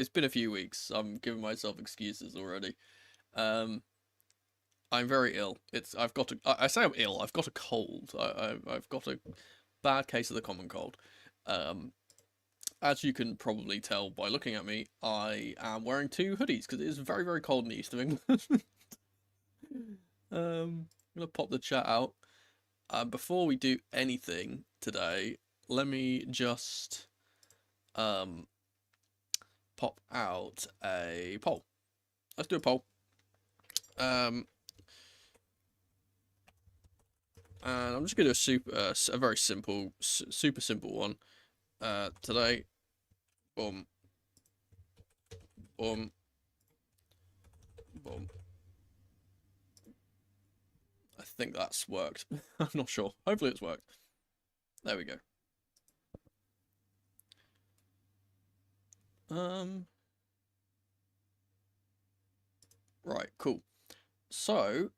It's been a few weeks. I'm giving myself excuses already. Um, I'm very ill. I've got I say I'm ill. I've got a cold. I've got a bad case of the common cold. Um, as you can probably tell by looking at me, I am wearing two hoodies because it is very, very cold in the east of England. I'm gonna pop the chat out. Before we do anything today, let me just um pop out a poll. Let's do a poll. And I'm just gonna do a very simple, super simple one. Today, boom, boom, boom. I think that's worked. I'm not sure. Hopefully it's worked. There we go. Right, cool. So,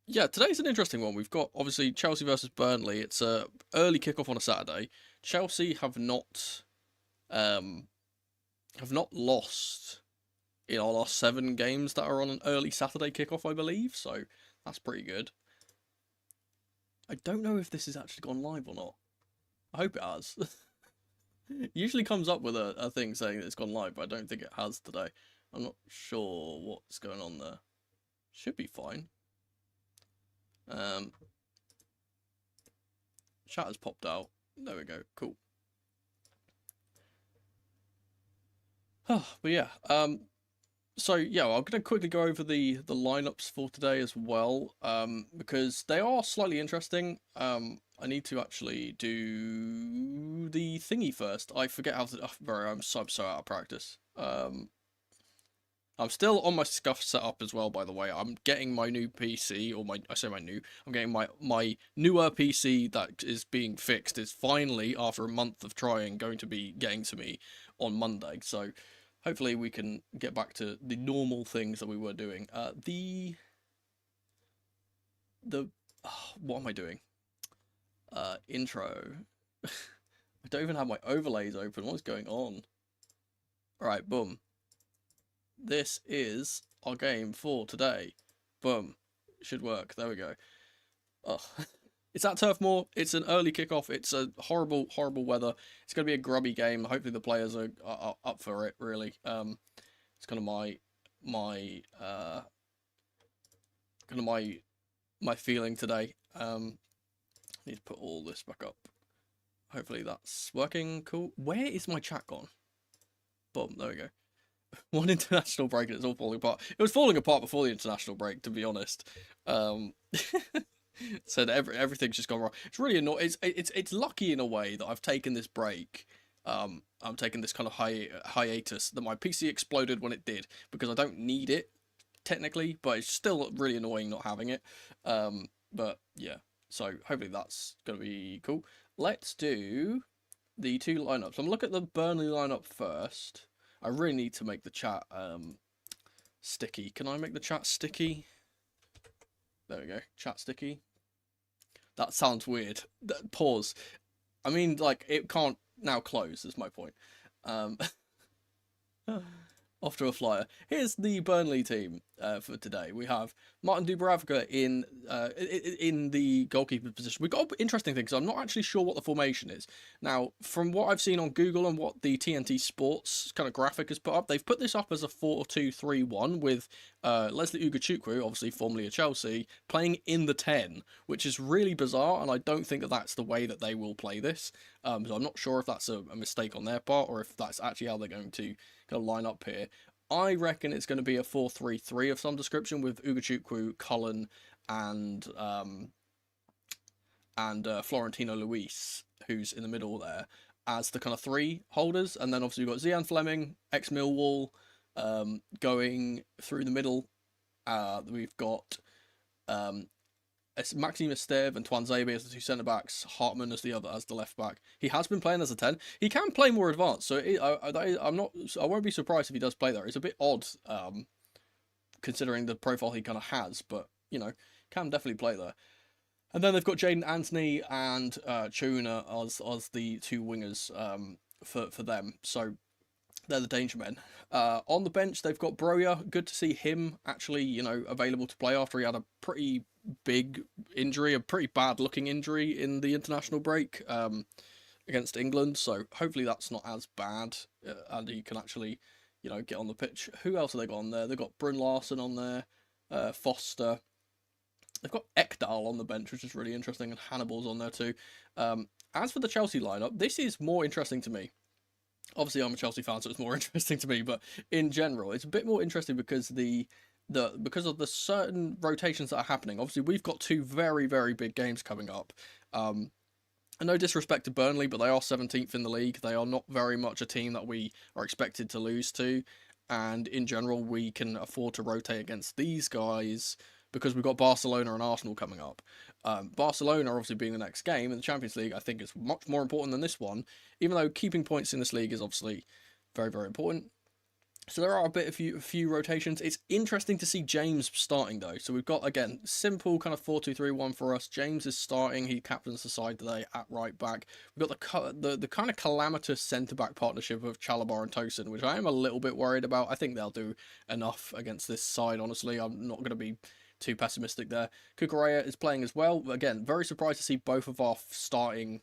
yeah, today's an interesting one. We've got obviously Chelsea versus Burnley. It's a early kickoff on a Saturday. Chelsea have not lost in our last 7 games that are on an early Saturday kickoff, I believe. So that's pretty good. I don't know if this has actually gone live or not. I hope it has. It usually comes up with a thing saying that it's gone live, but I don't think it has today. I'm not sure what's going on there. Should be fine. Chat has popped out. There we go. Cool. But yeah. So yeah, I'm gonna quickly go over the lineups for today as well. Because they are slightly interesting. I need to actually do the thingy first. I forget how to. I'm so out of practice. I'm still on my scuff setup as well, by the way. I'm getting my new PC, or I'm getting my newer PC that is being fixed is finally, after a month of trying, going to be getting to me on Monday. So hopefully we can get back to the normal things that we were doing. What am I doing? Intro. I don't even have my overlays open. What's going on? Alright, boom. This is our game for today. Boom. Should work. There we go. Oh. It's at Turf Moor. It's an early kickoff. It's a horrible, horrible weather. It's going to be a grubby game. Hopefully the players are up for it, really. It's kind of my feeling today. Need to put all this back up. Hopefully that's working. Cool. Where is my chat gone? Boom. There we go. One international break and it's all falling apart. It was falling apart before the international break, to be honest. So everything's just gone wrong. It's really annoying. It's lucky in a way that I've taken this break. I'm taking this kind of hiatus. That my PC exploded when it did, because I don't need it technically, but it's still really annoying not having it. But yeah, so hopefully that's gonna be cool. Let's do the 2 lineups. I'm looking at the Burnley lineup first. I really need to make the chat sticky. Can I make the chat sticky? There we go. Chat sticky. That sounds weird. Pause. I mean, like, it can't now close, is my point. Off to a flyer. Here's the Burnley team for today. We have Martin Dubravka in the goalkeeper position. We've got interesting things. I'm not actually sure what the formation is. Now, from what I've seen on Google and what the TNT Sports kind of graphic has put up, they've put this up as a 4-2-3-1 with Leslie Ugochukwu, obviously formerly of Chelsea, playing in the 10, which is really bizarre, and I don't think that that's the way that they will play this. So I'm not sure if that's a mistake on their part or if that's actually how they're going to kind of line up here. I reckon it's going to be a 4-3-3 of some description with Ugochukwu, Cullen, and Florentino Luis, who's in the middle there, as the kind of 3 holders. And then obviously we've got Zian Fleming, ex-Millwall, going through the middle. We've got Maxime Esteve and Twanzebe as the 2 centre-backs, Hartman as the left-back. He has been playing as a 10. He can play more advanced, so I won't be surprised if he does play there. It's a bit odd, considering the profile he kind of has, but, you know, can definitely play there. And then they've got Jaden Anthony and Chuna as the 2 wingers for them. So They're the danger men. On the bench, they've got Broja. Good to see him actually, you know, available to play after he had a pretty big injury, a pretty bad looking injury in the international break against England. So hopefully that's not as bad, and he can actually, you know, get on the pitch. Who else have they got on there? They've got Bryn Larson on there, Foster. They've got Ekdal on the bench, which is really interesting, and Hannibal's on there too. As for the Chelsea lineup, this is more interesting to me. Obviously, I'm a Chelsea fan, so it's more interesting to me. But in general, it's a bit more interesting because because of the certain rotations that are happening. Obviously, we've got two very, very big games coming up. And no disrespect to Burnley, but they are 17th in the league. They are not very much a team that we are expected to lose to. And in general, we can afford to rotate against these guys because we've got Barcelona and Arsenal coming up. Barcelona obviously being the next game in the Champions League, I think is much more important than this one, even though keeping points in this league is obviously very, very important. So there are a few rotations. It's interesting to see James starting though. So we've got, again, simple kind of 4-2-3-1 for us. James is starting. He captains the side today at right back. We've got the kind of calamitous centre-back partnership of Chalobah and Tosin, which I am a little bit worried about. I think they'll do enough against this side, honestly. I'm not going to be too pessimistic there. Cucurella is playing as well. Again, very surprised to see both of our starting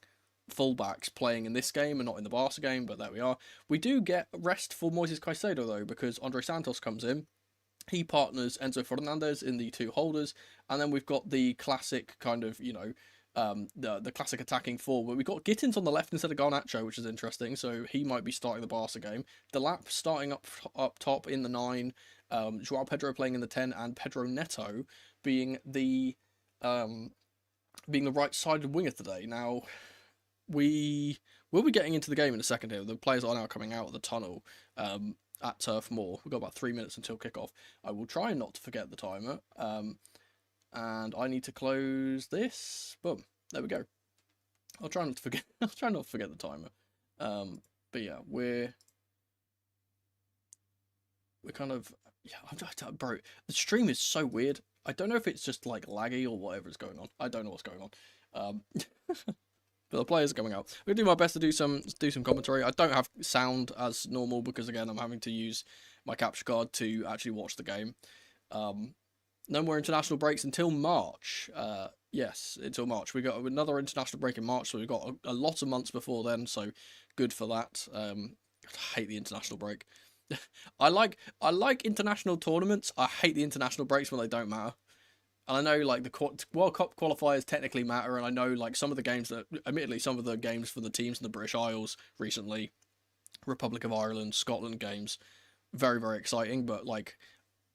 fullbacks playing in this game and not in the Barca game, but there we are. We do get rest for Moises Caicedo though, because Andre Santos comes in. He partners Enzo Fernandez in the two holders, and then we've got the classic kind of, you know, the classic attacking forward. We've got Gittins on the left instead of Garnacho, which is interesting, so he might be starting the Barca game. Delap starting up top in the 9, Joao Pedro playing in the 10, and Pedro Neto being the right-sided winger today. Now, we will be getting into the game in a second here. The players are now coming out of the tunnel at Turf Moor. We've got about 3 minutes until kickoff. I will try not to forget the timer. And I need to close this. Boom. There we go. I'll try not to forget. I'll try not to forget the timer. But yeah, we're kind of, yeah. Bro, the stream is so weird. I don't know if it's just like laggy or whatever is going on. I don't know what's going on. But the players are coming out. I'm gonna do my best to do some commentary. I don't have sound as normal because again I'm having to use my capture card to actually watch the game. No more international breaks until March. Yes, until March. We got another international break in March, so we've got a lot of months before then. So good for that. I hate the international break. I like international tournaments. I hate the international breaks when they don't matter. And I know like the World Cup qualifiers technically matter, and I know like some of the games that, admittedly, some of the games for the teams in the British Isles recently, Republic of Ireland, Scotland games, very, very exciting. But like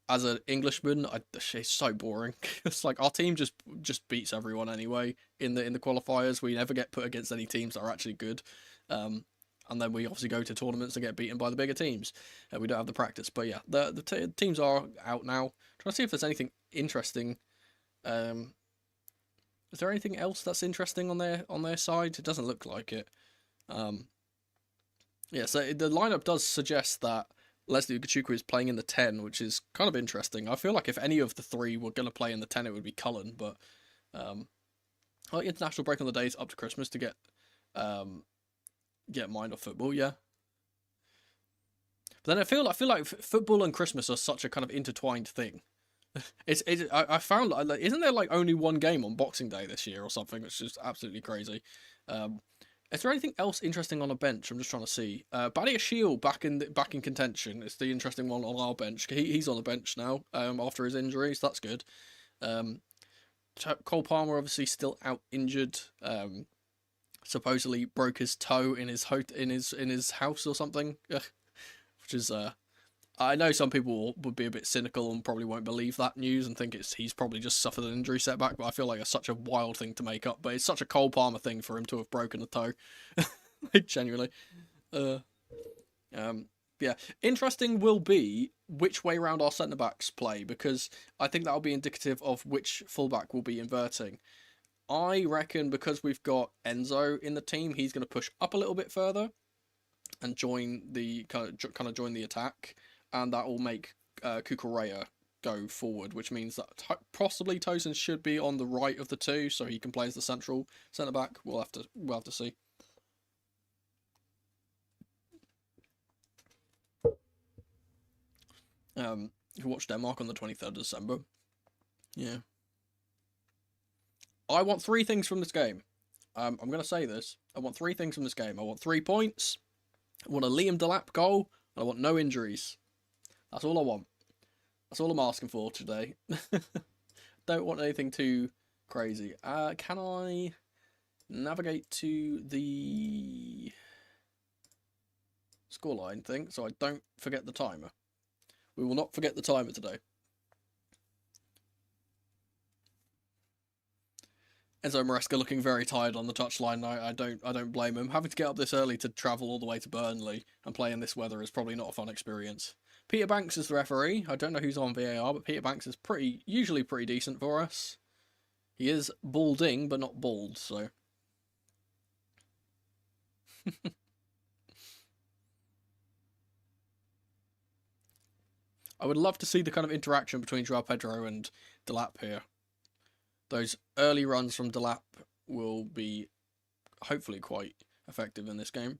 as an Englishman, it's so boring. It's like our team just beats everyone anyway in the qualifiers. We never get put against any teams that are actually good. And then we obviously go to tournaments and get beaten by the bigger teams. We don't have the practice. But yeah, the teams are out now. Trying to see if there's anything interesting. Is there anything else that's interesting on their side? It doesn't look like it. Yeah, so the lineup does suggest that Leslie Ugochukwu is playing in the 10, which is kind of interesting. I feel like if any of the three were going to play in the 10, it would be Cullen, but like international break on the days up to Christmas to get mind off football, yeah. But then I feel like football and Christmas are such a kind of intertwined thing. I found like, isn't there like only one game on Boxing Day this year or something, which is absolutely crazy. Is there anything else interesting on a bench? I'm just trying to see. Badiashile back in contention. It's the interesting one on our bench. He's on the bench now after his injuries. That's good. Cole Palmer obviously still out injured. Supposedly broke his toe in his house or something, which is I know some people would be a bit cynical and probably won't believe that news and think he's probably just suffered an injury setback, but I feel like it's such a wild thing to make up. But it's such a Cole Palmer thing for him to have broken a toe, like genuinely. Yeah, interesting will be which way round our centre backs play, because I think that'll be indicative of which fullback will be inverting. I reckon because we've got Enzo in the team, he's going to push up a little bit further and join the kind of join the attack. And that will make Cucurella go forward, which means that possibly Tosin should be on the right of the two, so he can play as the central centre back. We'll have to see. If you watch Denmark on the 23rd of December. Yeah. I want 3 things from this game. I'm going to say this. I want 3 things from this game. I want 3 points. I want a Liam Delap goal. And I want no injuries. That's all I want. That's all I'm asking for today. Don't want anything too crazy. Can I navigate to the scoreline thing so I don't forget the timer? We will not forget the timer today. Enzo Maresca looking very tired on the touchline. I don't blame him. Having to get up this early to travel all the way to Burnley and play in this weather is probably not a fun experience. Peter Banks is the referee. I don't know who's on VAR, but Peter Banks is usually pretty decent for us. He is balding, but not bald, so. I would love to see the kind of interaction between Joao Pedro and Delap here. Those early runs from Delap will be hopefully quite effective in this game.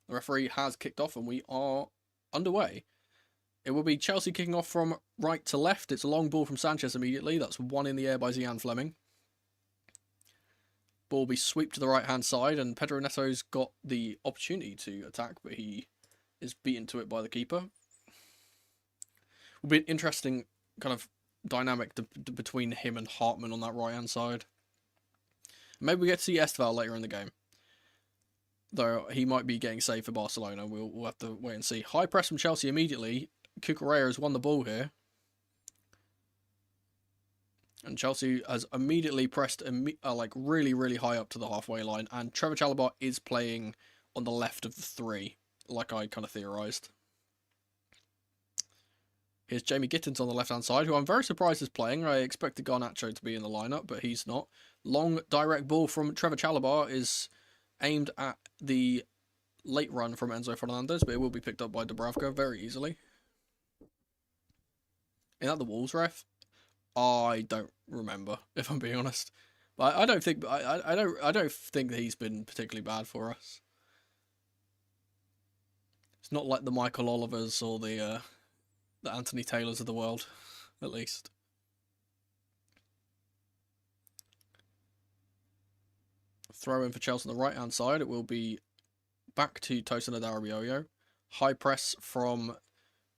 The referee has kicked off and we are underway. It will be Chelsea kicking off from right to left. It's a long ball from Sanchez immediately. That's one in the air by Zian Fleming. Ball will be swept to the right-hand side, and Pedro Neto's got the opportunity to attack, but he is beaten to it by the keeper. Will be an interesting kind of dynamic between him and Hartman on that right-hand side. Maybe we get to see Esteval later in the game. Though he might be getting saved for Barcelona. We'll have to wait and see. High press from Chelsea immediately. Cucurella has won the ball here. And Chelsea has immediately pressed like really high up to the halfway line. And Trevor Chalobah is playing on the left of the 3, like I kind of theorised. Here's Jamie Gittins on the left-hand side, who I'm very surprised is playing. I expected Garnacho to be in the lineup, but he's not. Long direct ball from Trevor Chalobah is aimed at the late run from Enzo Fernandez, but it will be picked up by Dubravka very easily. Is that the Wolves ref? I don't remember, if I'm being honest. But I don't think I don't think that he's been particularly bad for us. It's not like the Michael Olivers or the Anthony Taylors of the world, at least. Throw in for Chelsea on the right-hand side. It will be back to Tosin Adarabioyo. High press from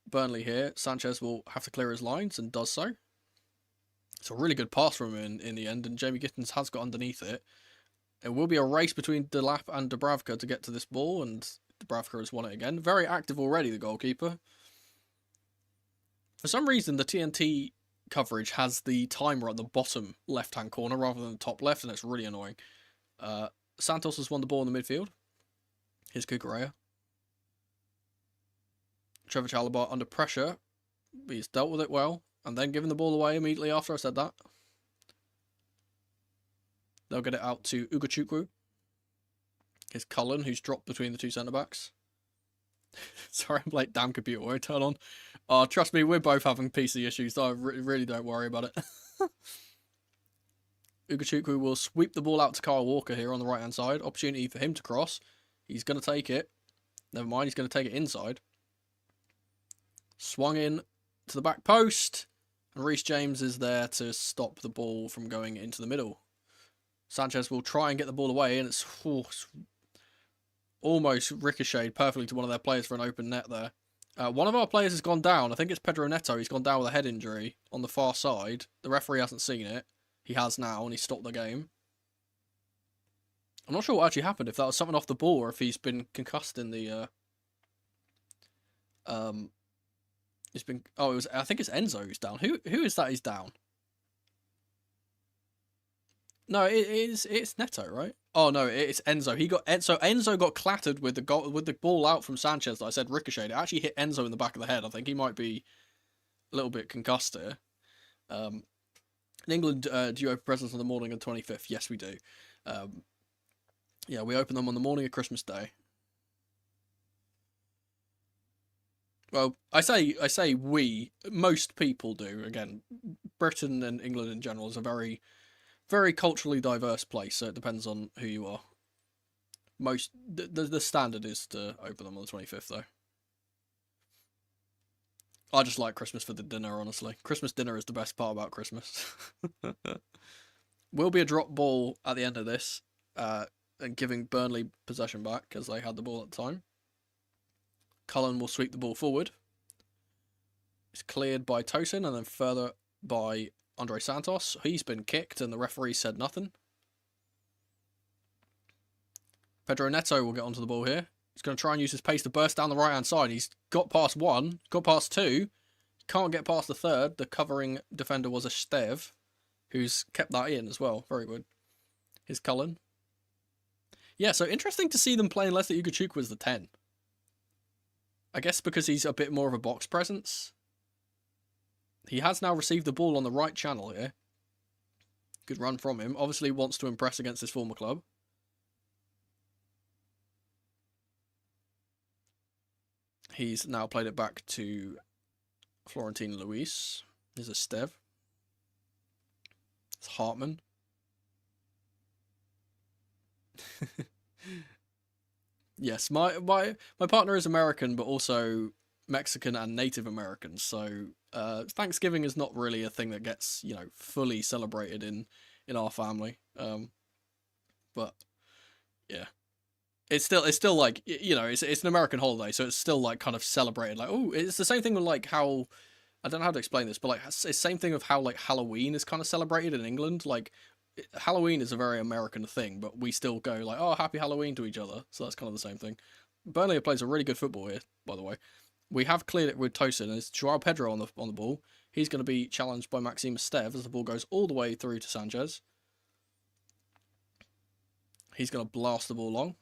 Burnley here. Sanchez will have to clear his lines and does so. It's a really good pass from him in the end, and Jamie Gittins has got underneath it. It will be a race between Delap and Dubravka to get to this ball, and Dubravka has won it again. Very active already, the goalkeeper. For some reason, the TNT coverage has the timer at the bottom left-hand corner rather than the top left, and it's really annoying. Santos has won the ball in the midfield. Here's Cucurella. Trevor Chalobah under pressure. He's dealt with it well, and then given the ball away immediately after I said that. They'll get it out to Ugachukwu. Here's Cullen, who's dropped between the 2 centre-backs. Sorry, I'm like, damn computer, won't turn on. Oh, trust me, we're both having PC issues, so I really don't worry about it. Ugachukwu will sweep the ball out to Kyle Walker here on the right-hand side. Opportunity for him to cross. He's going to take it. Never mind, he's going to take it inside. Swung in to the back post. And Reece James is there to stop the ball from going into the middle. Sanchez will try and get the ball away, and it's almost ricocheted perfectly to one of their players for an open net there. One of our players has gone down. I think it's Pedro Neto. He's gone down with a head injury on the far side. The referee hasn't seen it. He has now, and he stopped the game. I'm not sure what actually happened, if that was something off the ball or if he's been concussed in the... It's been... Oh, it was. I think it's Enzo who's down. Who is that? He's down. No, it's Neto, right? Oh no, it's Enzo. So Enzo got clattered with the ball out from Sanchez that I said ricocheted. It actually hit Enzo in the back of the head. I think he might be a little bit concussed here. In England, do you open presents on the morning of the 25th? Yes, we do. Yeah, we open them on the morning of Christmas Day. Well, I say we. Most people do. Again, Britain and England in general is a very, very culturally diverse place, so it depends on who you are. The standard is to open them on the 25th, though. I just like Christmas for the dinner, honestly. Christmas dinner is the best part about Christmas. Will be a drop ball at the end of this, and giving Burnley possession back because they had the ball at the time. Cullen will sweep the ball forward. It's cleared by Tosin and then further by Andre Santos. He's been kicked and the referee said nothing. Pedro Neto will get onto the ball here. He's going to try and use his pace to burst down the right-hand side. He's got past one, got past two. Can't get past the third. The covering defender was a Stev, who's kept that in as well. Very good. Here's Cullen. Yeah, so interesting to see them playing Leslie Ugochukwu as the 10. I guess because he's a bit more of a box presence. He has now received the ball on the right channel here. Good run from him. Obviously wants to impress against his former club. He's now played it back to Florentine Luis. Here's a Stev. It's Hartman. Yes, my partner is American, but also Mexican and Native American. So Thanksgiving is not really a thing that gets, you know, fully celebrated in our family. But yeah, it's still like, you know, it's an American holiday, so it's still like kind of celebrated. Like, oh, it's the same thing with like how, I don't know how to explain this, but like it's the same thing of how like Halloween is kind of celebrated in England. Like Halloween is a very American thing, but we still go like, oh, happy Halloween to each other. So that's kind of the same thing. Burnley plays a really good football here, by the way. We have cleared it with Tosin, and it's Joao Pedro on the ball. He's going to be challenged by Maxime Stev as the ball goes all the way through to Sanchez. He's going to blast the ball long.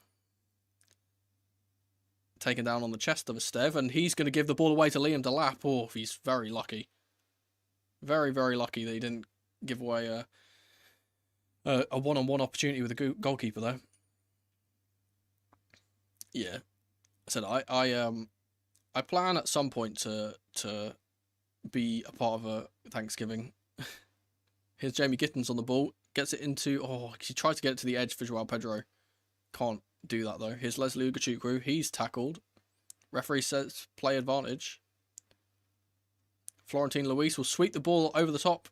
Taken down on the chest of a Stev, and he's going to give the ball away to Liam Delap. Oh, he's very lucky. Very, very lucky that he didn't give away a one-on-one opportunity with the goalkeeper, though. Yeah. I said I plan at some point to be a part of a Thanksgiving. Here's Jamie Gittins on the ball. Gets it into... Oh, he tried to get it to the edge for Joao Pedro. Can't do that, though. Here's Leslie Ugochukwu. He's tackled. Referee says play advantage. Florentine Luis will sweep the ball over the top.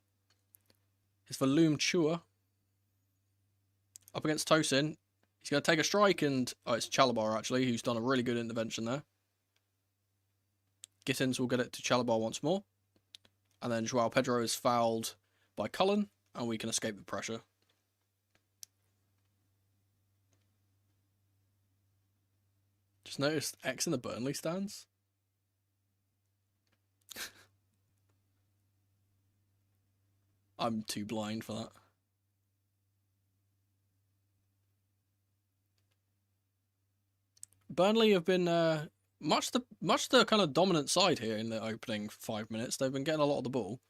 Here's Valum Chua. Up against Tosin. He's going to take a strike and... Oh, it's Chalabar, actually, who's done a really good intervention there. Gittins will get it to Chalabar once more. And then Joao Pedro is fouled by Cullen, and we can escape the pressure. Just noticed X in the Burnley stands. I'm too blind for that. Burnley have been much the kind of dominant side here in the opening 5 minutes. They've been getting a lot of the ball.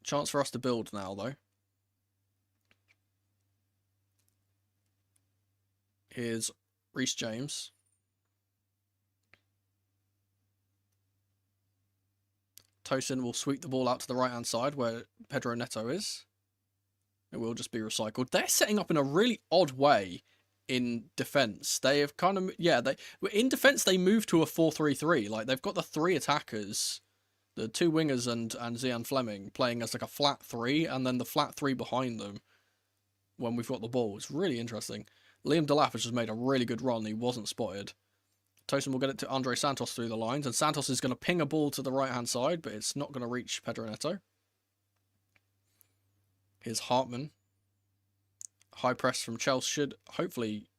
Chance for us to build now, though. Here's Reece James. Tosin will sweep the ball out to the right-hand side where Pedro Neto is. It will just be recycled. They're setting up in a really odd way in defence. They have kind of... Yeah, in defence, they moved to a 4-3-3. Like, they've got the 3 attackers, the 2 wingers and Zian Fleming playing as like a flat 3, and then the flat 3 behind them when we've got the ball. It's really interesting. Liam Delap has just made a really good run. He wasn't spotted. Tosin will get it to Andre Santos through the lines, and Santos is going to ping a ball to the right-hand side, but it's not going to reach Pedro Neto. Here's Hartman. High press from Chelsea should hopefully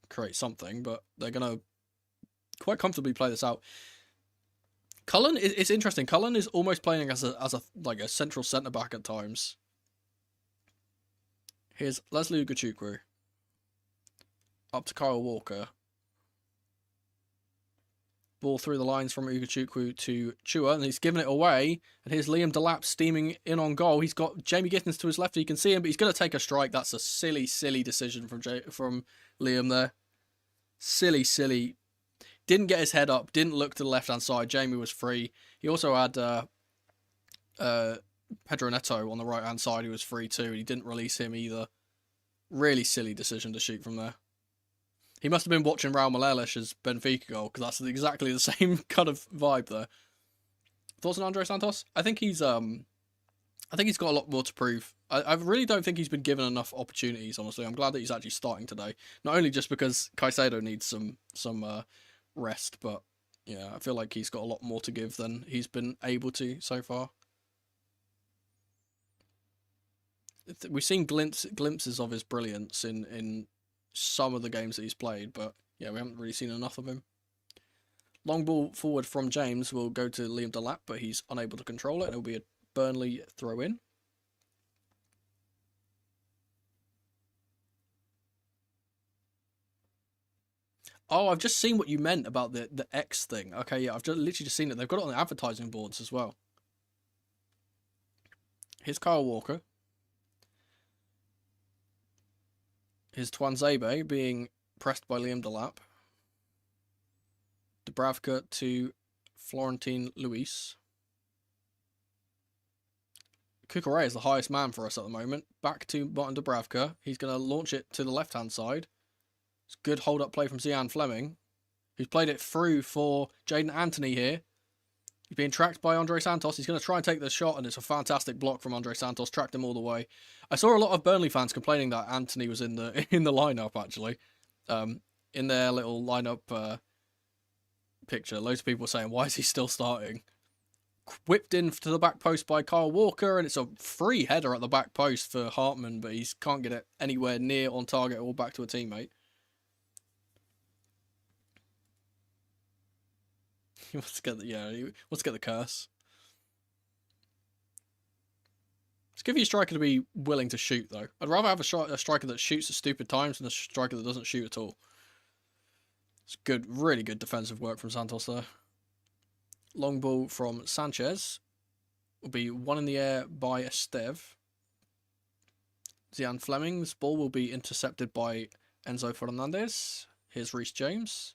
create something, but they're going to quite comfortably play this out. Cullen, it's interesting. Cullen is almost playing as a central centre-back at times. Here's Leslie Ugochukwu. Up to Kyle Walker. Ball through the lines from Ugochukwu to Chua, and he's given it away. And here's Liam Delap steaming in on goal. He's got Jamie Gittins to his left. You can see him, but he's going to take a strike. That's a silly, silly decision from Liam there. Silly, silly. Didn't get his head up. Didn't look to the left-hand side. Jamie was free. He also had Pedro Neto on the right-hand side who was free too. He didn't release him either. Really silly decision to shoot from there. He must have been watching Raul Malelish's Benfica goal, because that's exactly the same kind of vibe there. Thoughts on Andre Santos? I think he's got a lot more to prove. I really don't think he's been given enough opportunities, honestly. I'm glad that he's actually starting today. Not only just because Caicedo needs some rest, but yeah, I feel like he's got a lot more to give than he's been able to so far. We've seen glimpses of his brilliance in some of the games that he's played, but yeah, we haven't really seen enough of him. Long ball forward from James will go to Liam Delap, but he's unable to control it, and it'll be a Burnley throw in. Oh, I've just seen what you meant about the X thing. Okay, yeah, I've literally just seen it. They've got it on the advertising boards as well. Here's Kyle Walker. Here's Tuanzebe being pressed by Liam Delap. Dubravka to Florentine Luis. Cucurella is the highest man for us at the moment. Back to Martin Dubravka. He's going to launch it to the left-hand side. It's a good hold-up play from Zian Fleming, who's played it through for Jaden Anthony here. He's being tracked by Andre Santos. He's going to try and take the shot, and it's a fantastic block from Andre Santos. Tracked him all the way. I saw a lot of Burnley fans complaining that Anthony was in the lineup, actually. In their little lineup picture, loads of people were saying, why is he still starting? Whipped in to the back post by Kyle Walker, and it's a free header at the back post for Hartman, but he can't get it anywhere near on target or back to a teammate. He wants to get the curse. Let's give you a striker to be willing to shoot, though. I'd rather have a striker that shoots at stupid times than a striker that doesn't shoot at all. It's good, really good defensive work from Santos there. Long ball from Sanchez. Will be one in the air by Esteve. Zian Fleming's ball will be intercepted by Enzo Fernandez. Here's Reece James.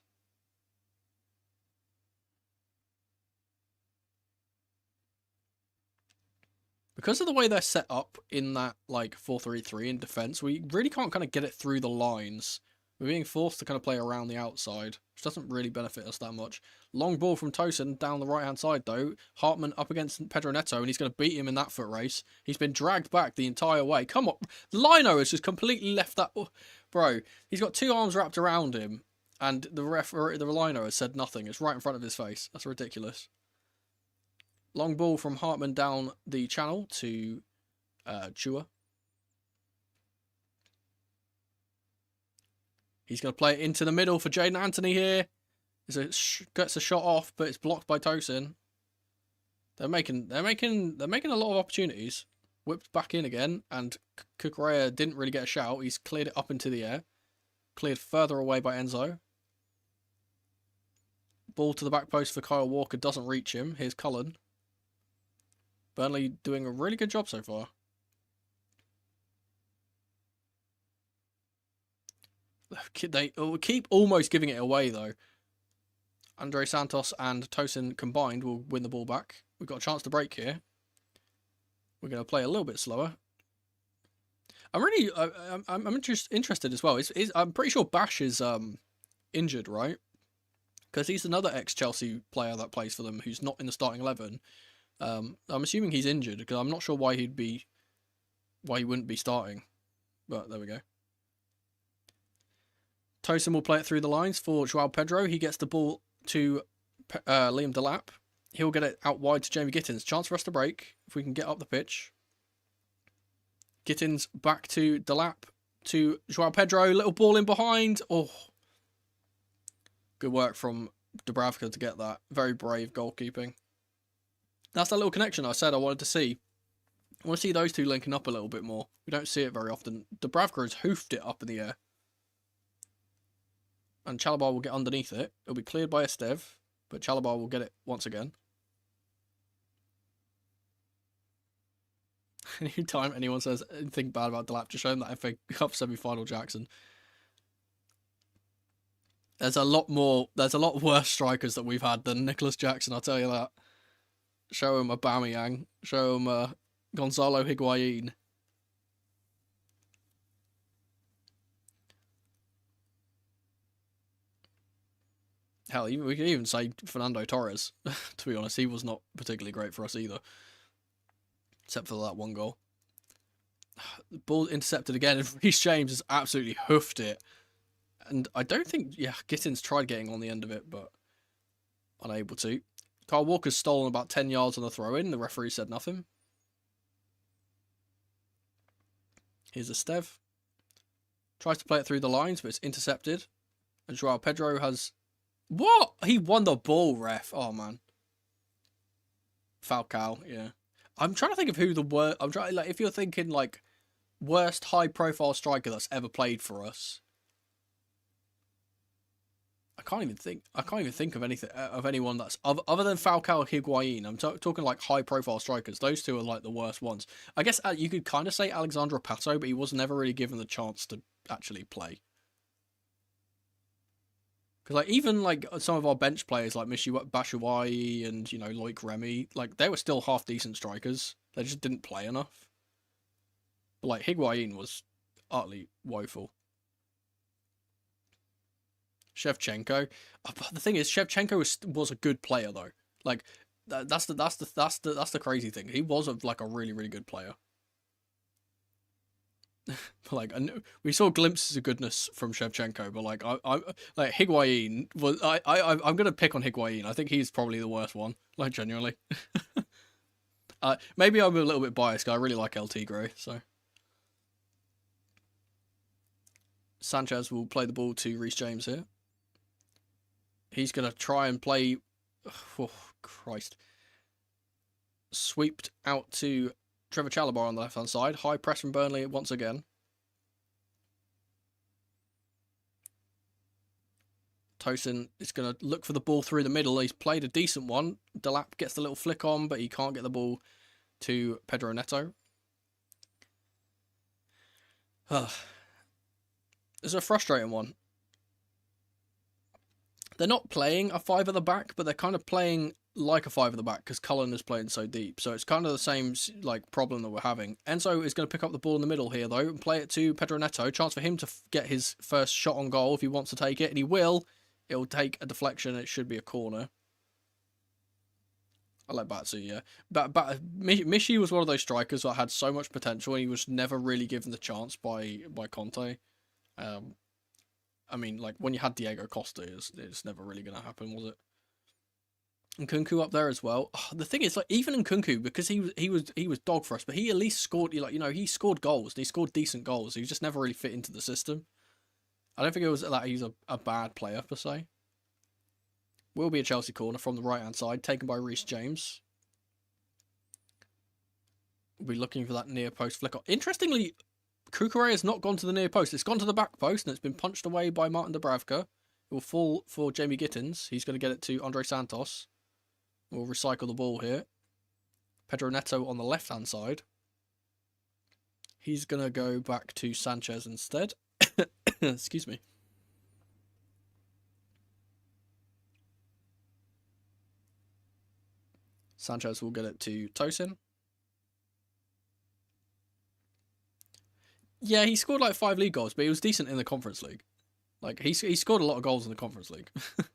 Because of the way they're set up in that, like, 4-3-3 in defence, we really can't kind of get it through the lines. We're being forced to kind of play around the outside, which doesn't really benefit us that much. Long ball from Tosin down the right-hand side, though. Hartman up against Pedro Neto, and he's going to beat him in that foot race. He's been dragged back the entire way. Come on. Lino has just completely left that... Bro, he's got two arms wrapped around him, and the Lino has said nothing. It's right in front of his face. That's ridiculous. Long ball from Hartman down the channel to Chua. He's going to play it into the middle for Jaden Anthony here. Gets a shot off, but it's blocked by Tosin. They're making a lot of opportunities. Whipped back in again, and Cucurella didn't really get a shout. He's cleared it up into the air. Cleared further away by Enzo. Ball to the back post for Kyle Walker, doesn't reach him. Here's Cullen. Burnley doing a really good job so far. They keep almost giving it away, though. Andre Santos and Tosin combined will win the ball back. We've got a chance to break here. We're going to play a little bit slower. I'm interested as well. I'm pretty sure Bash is injured, right? Because he's another ex-Chelsea player that plays for them who's not in the starting 11. I'm assuming he's injured because I'm not sure why he wouldn't be starting. But there we go. Tosin will play it through the lines for Joao Pedro. He gets the ball to Liam Delap. He'll get it out wide to Jamie Gittins. Chance for us to break if we can get up the pitch. Gittins back to Delap to Joao Pedro. Little ball in behind. Oh, good work from Dubravka to get that. Very brave goalkeeping. That's that little connection I said I wanted to see. I want to see those two linking up a little bit more. We don't see it very often. Dubravka has hoofed it up in the air. And Chalobah will get underneath it. It'll be cleared by Esteve, but Chalobah will get it once again. Anytime anyone says anything bad about Delap, just show them that FA Cup semi-final Jackson. There's a lot worse strikers that we've had than Nicholas Jackson, I'll tell you that. Show him Aubameyang. Show him Gonzalo Higuain. Hell, we can even say Fernando Torres. To be honest, he was not particularly great for us either, except for that one goal. The ball intercepted again, and Reece James has absolutely hoofed it. And I don't think, Gittins tried getting on the end of it, but unable to. Kyle Walker's stolen about 10 yards on the throw-in. The referee said nothing. Here's Esteve. Tries to play it through the lines, but it's intercepted. And Joao Pedro has... What? He won the ball, ref. Oh, man. Falcao, yeah. I'm trying to think of who the worst... I'm trying, like, if you're thinking, like, worst high-profile striker that's ever played for us. I can't even think of anything of anyone that's other than Falcao or Higuain. I'm talking like high-profile strikers. Those two are like the worst ones. I guess you could kind of say Alexandre Pato, but he was never really given the chance to actually play. Because like even like some of our bench players like Michy Batshuayi and Loic Remy, like they were still half decent strikers. They just didn't play enough. But like Higuain was utterly woeful. Shevchenko. But the thing is, Shevchenko was a good player though. Like that's the crazy thing. He was like a really really good player. Like we saw glimpses of goodness from Shevchenko, but like I like Higuain was I'm gonna pick on Higuain. I think he's probably the worst one. Like genuinely. Maybe I'm a little bit biased because I really like El Tigre. So Sanchez will play the ball to Reece James here. He's going to try and play... Oh, Christ. Sweeped out to Trevor Chalobah on the left-hand side. High press from Burnley once again. Tosin is going to look for the ball through the middle. He's played a decent one. Delap gets the little flick on, but he can't get the ball to Pedro Neto. It's a frustrating one. They're not playing a 5 at the back, but they're kind of playing like a 5 at the back because Cullen is playing so deep. So it's kind of the same like problem that we're having. Enzo is going to pick up the ball in the middle here, though, and play it to Pedro Neto. Chance for him to get his first shot on goal if he wants to take it, and he will. It'll take a deflection. It should be a corner. I like Batsu, yeah. But Michy was one of those strikers that had so much potential, and he was never really given the chance by Conte. I mean, like, when you had Diego Costa, it's never really going to happen, was it? And Nkunku up there as well. Oh, the thing is, like, even Nkunku, because he was dog for us, but he at least scored, like, he scored goals. And he scored decent goals. He just never really fit into the system. I don't think it was that he's a bad player, per se. Will be a Chelsea corner from the right-hand side, taken by Reece James. We'll be looking for that near post flick. Interestingly, Cucurella has not gone to the near post. It's gone to the back post, and it's been punched away by Martin Dubravka. It will fall for Jamie Gittins. He's going to get it to Andre Santos. We'll recycle the ball here. Pedro Neto on the left-hand side. He's going to go back to Sanchez instead. Excuse me. Sanchez will get it to Tosin. Yeah, he scored like 5 league goals, but he was decent in the Conference League. Like, he scored a lot of goals in the Conference League. And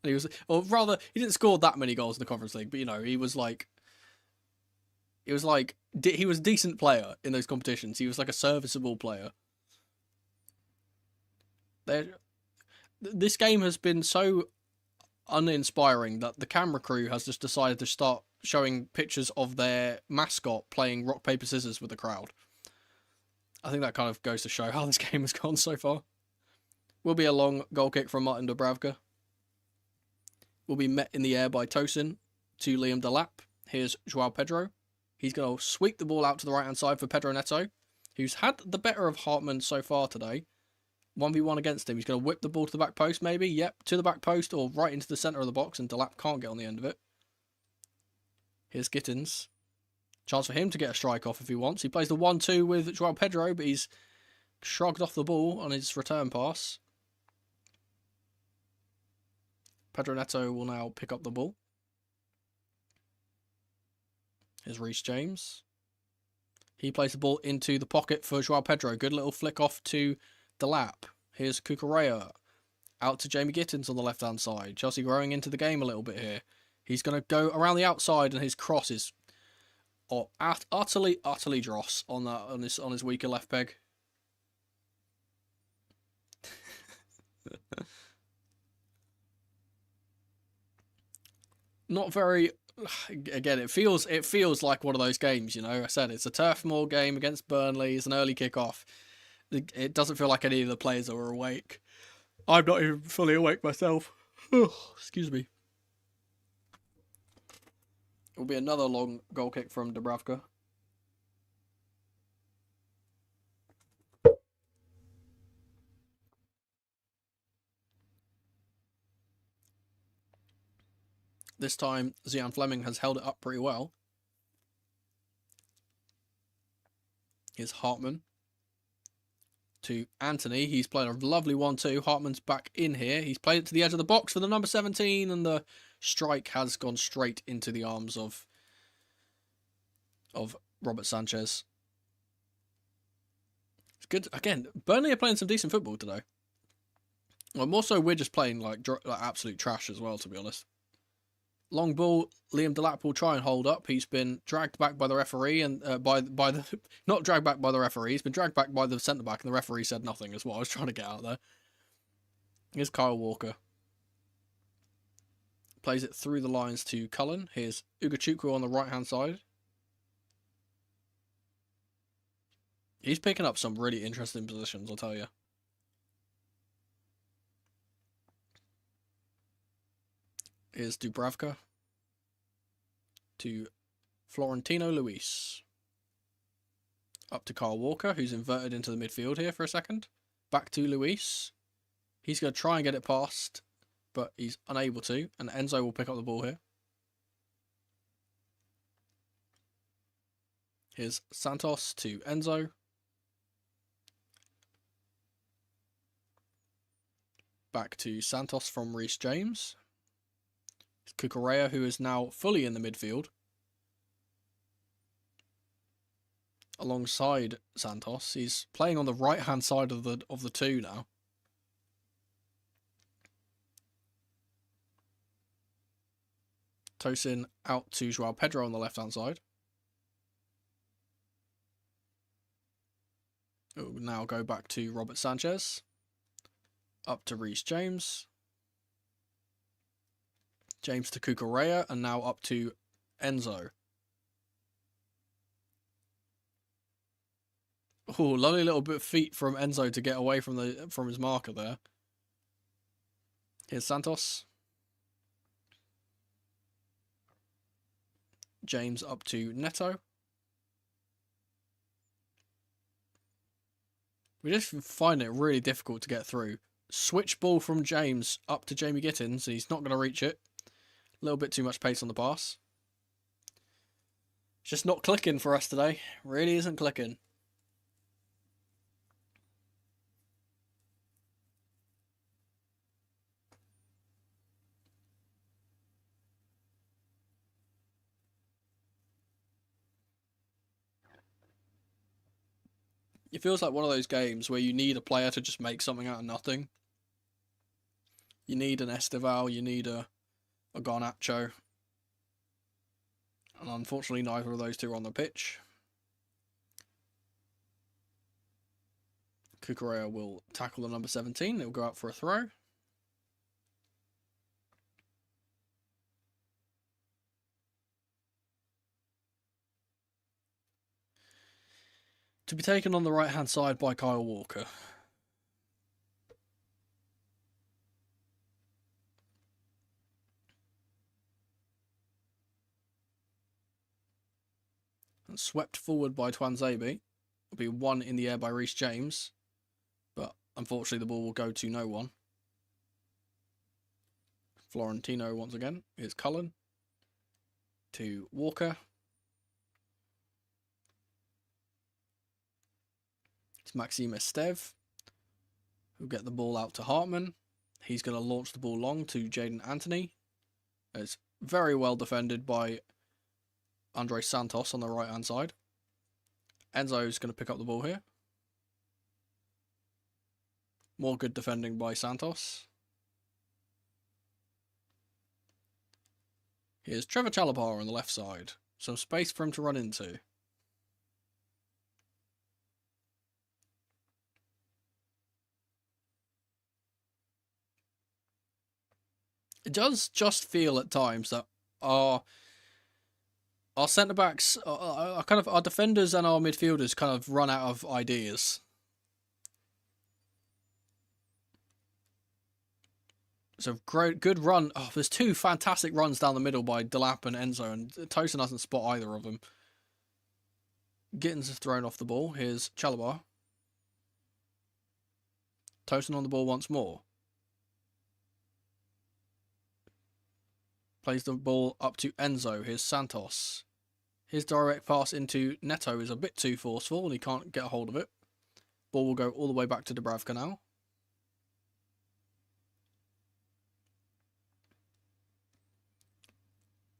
he was, or rather, he didn't score that many goals in the Conference League, but, he was like... he was a decent player in those competitions. He was like a serviceable player. This game has been so uninspiring that the camera crew has just decided to start showing pictures of their mascot playing rock, paper, scissors with the crowd. I think that kind of goes to show how this game has gone so far. Will be a long goal kick from Martin Dubravka. Will be met in the air by Tosin to Liam Delap. Here's Joao Pedro. He's going to sweep the ball out to the right-hand side for Pedro Neto, who's had the better of Hartman so far today. 1v1 against him. He's going to whip the ball to the back post, maybe. Yep, to the back post or right into the centre of the box, and Delap can't get on the end of it. Here's Gittins. Chance for him to get a strike off if he wants. He plays the 1-2 with Joao Pedro, but he's shrugged off the ball on his return pass. Pedro Neto will now pick up the ball. Here's Reece James. He plays the ball into the pocket for Joao Pedro. Good little flick off to Delap. Here's Cucurella. Out to Jamie Gittins on the left-hand side. Chelsea growing into the game a little bit here. He's going to go around the outside, and his cross is utterly dross on his weaker left peg. Not very. Again, it feels like one of those games. You know, I said it's a Turf Moor game against Burnley. It's an early kick-off. It doesn't feel like any of the players are awake. I'm not even fully awake myself. Excuse me. It will be another long goal kick from Dubravka. This time, Zian Fleming has held it up pretty well. Here's Hartman to Anthony. He's played a lovely 1-2. Hartman's back in here. He's played it to the edge of the box for the number 17, and the strike has gone straight into the arms of Robert Sanchez. It's good. Again, Burnley are playing some decent football today. Well, more so we're just playing like absolute trash as well, to be honest. Long ball, Liam Delap will try and hold up. He's been dragged back by the referee, and not dragged back by the referee. He's been dragged back by the centre back, and the referee said nothing. Is what I was trying to get out there. Here's Kyle Walker. Plays it through the lines to Cullen. Here's Ugachukwu on the right hand side. He's picking up some really interesting positions, I'll tell you. Here's Dubravka to Florentino Luis. Up to Kyle Walker, who's inverted into the midfield here for a second. Back to Luis. He's going to try and get it past, but he's unable to. And Enzo will pick up the ball here. Here's Santos to Enzo. Back to Santos from Reece James. Cucurella, who is now fully in the midfield, alongside Santos. He's playing on the right-hand side of the two now. Tosin out to Joao Pedro on the left-hand side. It will now go back to Robert Sanchez. Up to Reece James. James to Cucurella, and now up to Enzo. Oh, lovely little bit of feet from Enzo to get away from his marker there. Here's Santos. James up to Neto. We just find it really difficult to get through. Switch ball from James up to Jamie Gittins. He's not going to reach it. A little bit too much pace on the pass. It's just not clicking for us today. Really isn't clicking. It feels like one of those games where you need a player to just make something out of nothing. You need an Esteval, you need a Garnacho. And unfortunately neither of those two are on the pitch. Cucurella will tackle the number 17. It will go out for a throw. To be taken on the right hand side by Kyle Walker. And swept forward by Twanzebe. Will be one in the air by Reece James. But unfortunately the ball will go to no one. Florentino once again. Here's Cullen. To Walker. It's Maxime Esteve, who'll get the ball out to Hartman. He's going to launch the ball long to Jaden Anthony. It's very well defended by Andre Santos on the right-hand side. Enzo's going to pick up the ball here. More good defending by Santos. Here's Trevor Chalobah on the left side. Some space for him to run into. It does just feel at times that our centre backs, our defenders and our midfielders kind of run out of ideas. It's a good run. Oh, there's two fantastic runs down the middle by Delap and Enzo, and Tosin doesn't spot either of them. Gittins is thrown off the ball. Here's Chalobah. Tosin on the ball once more. Plays the ball up to Enzo. Here's Santos. His direct pass into Neto is a bit too forceful and he can't get a hold of it. Ball will go all the way back to Dubravka now.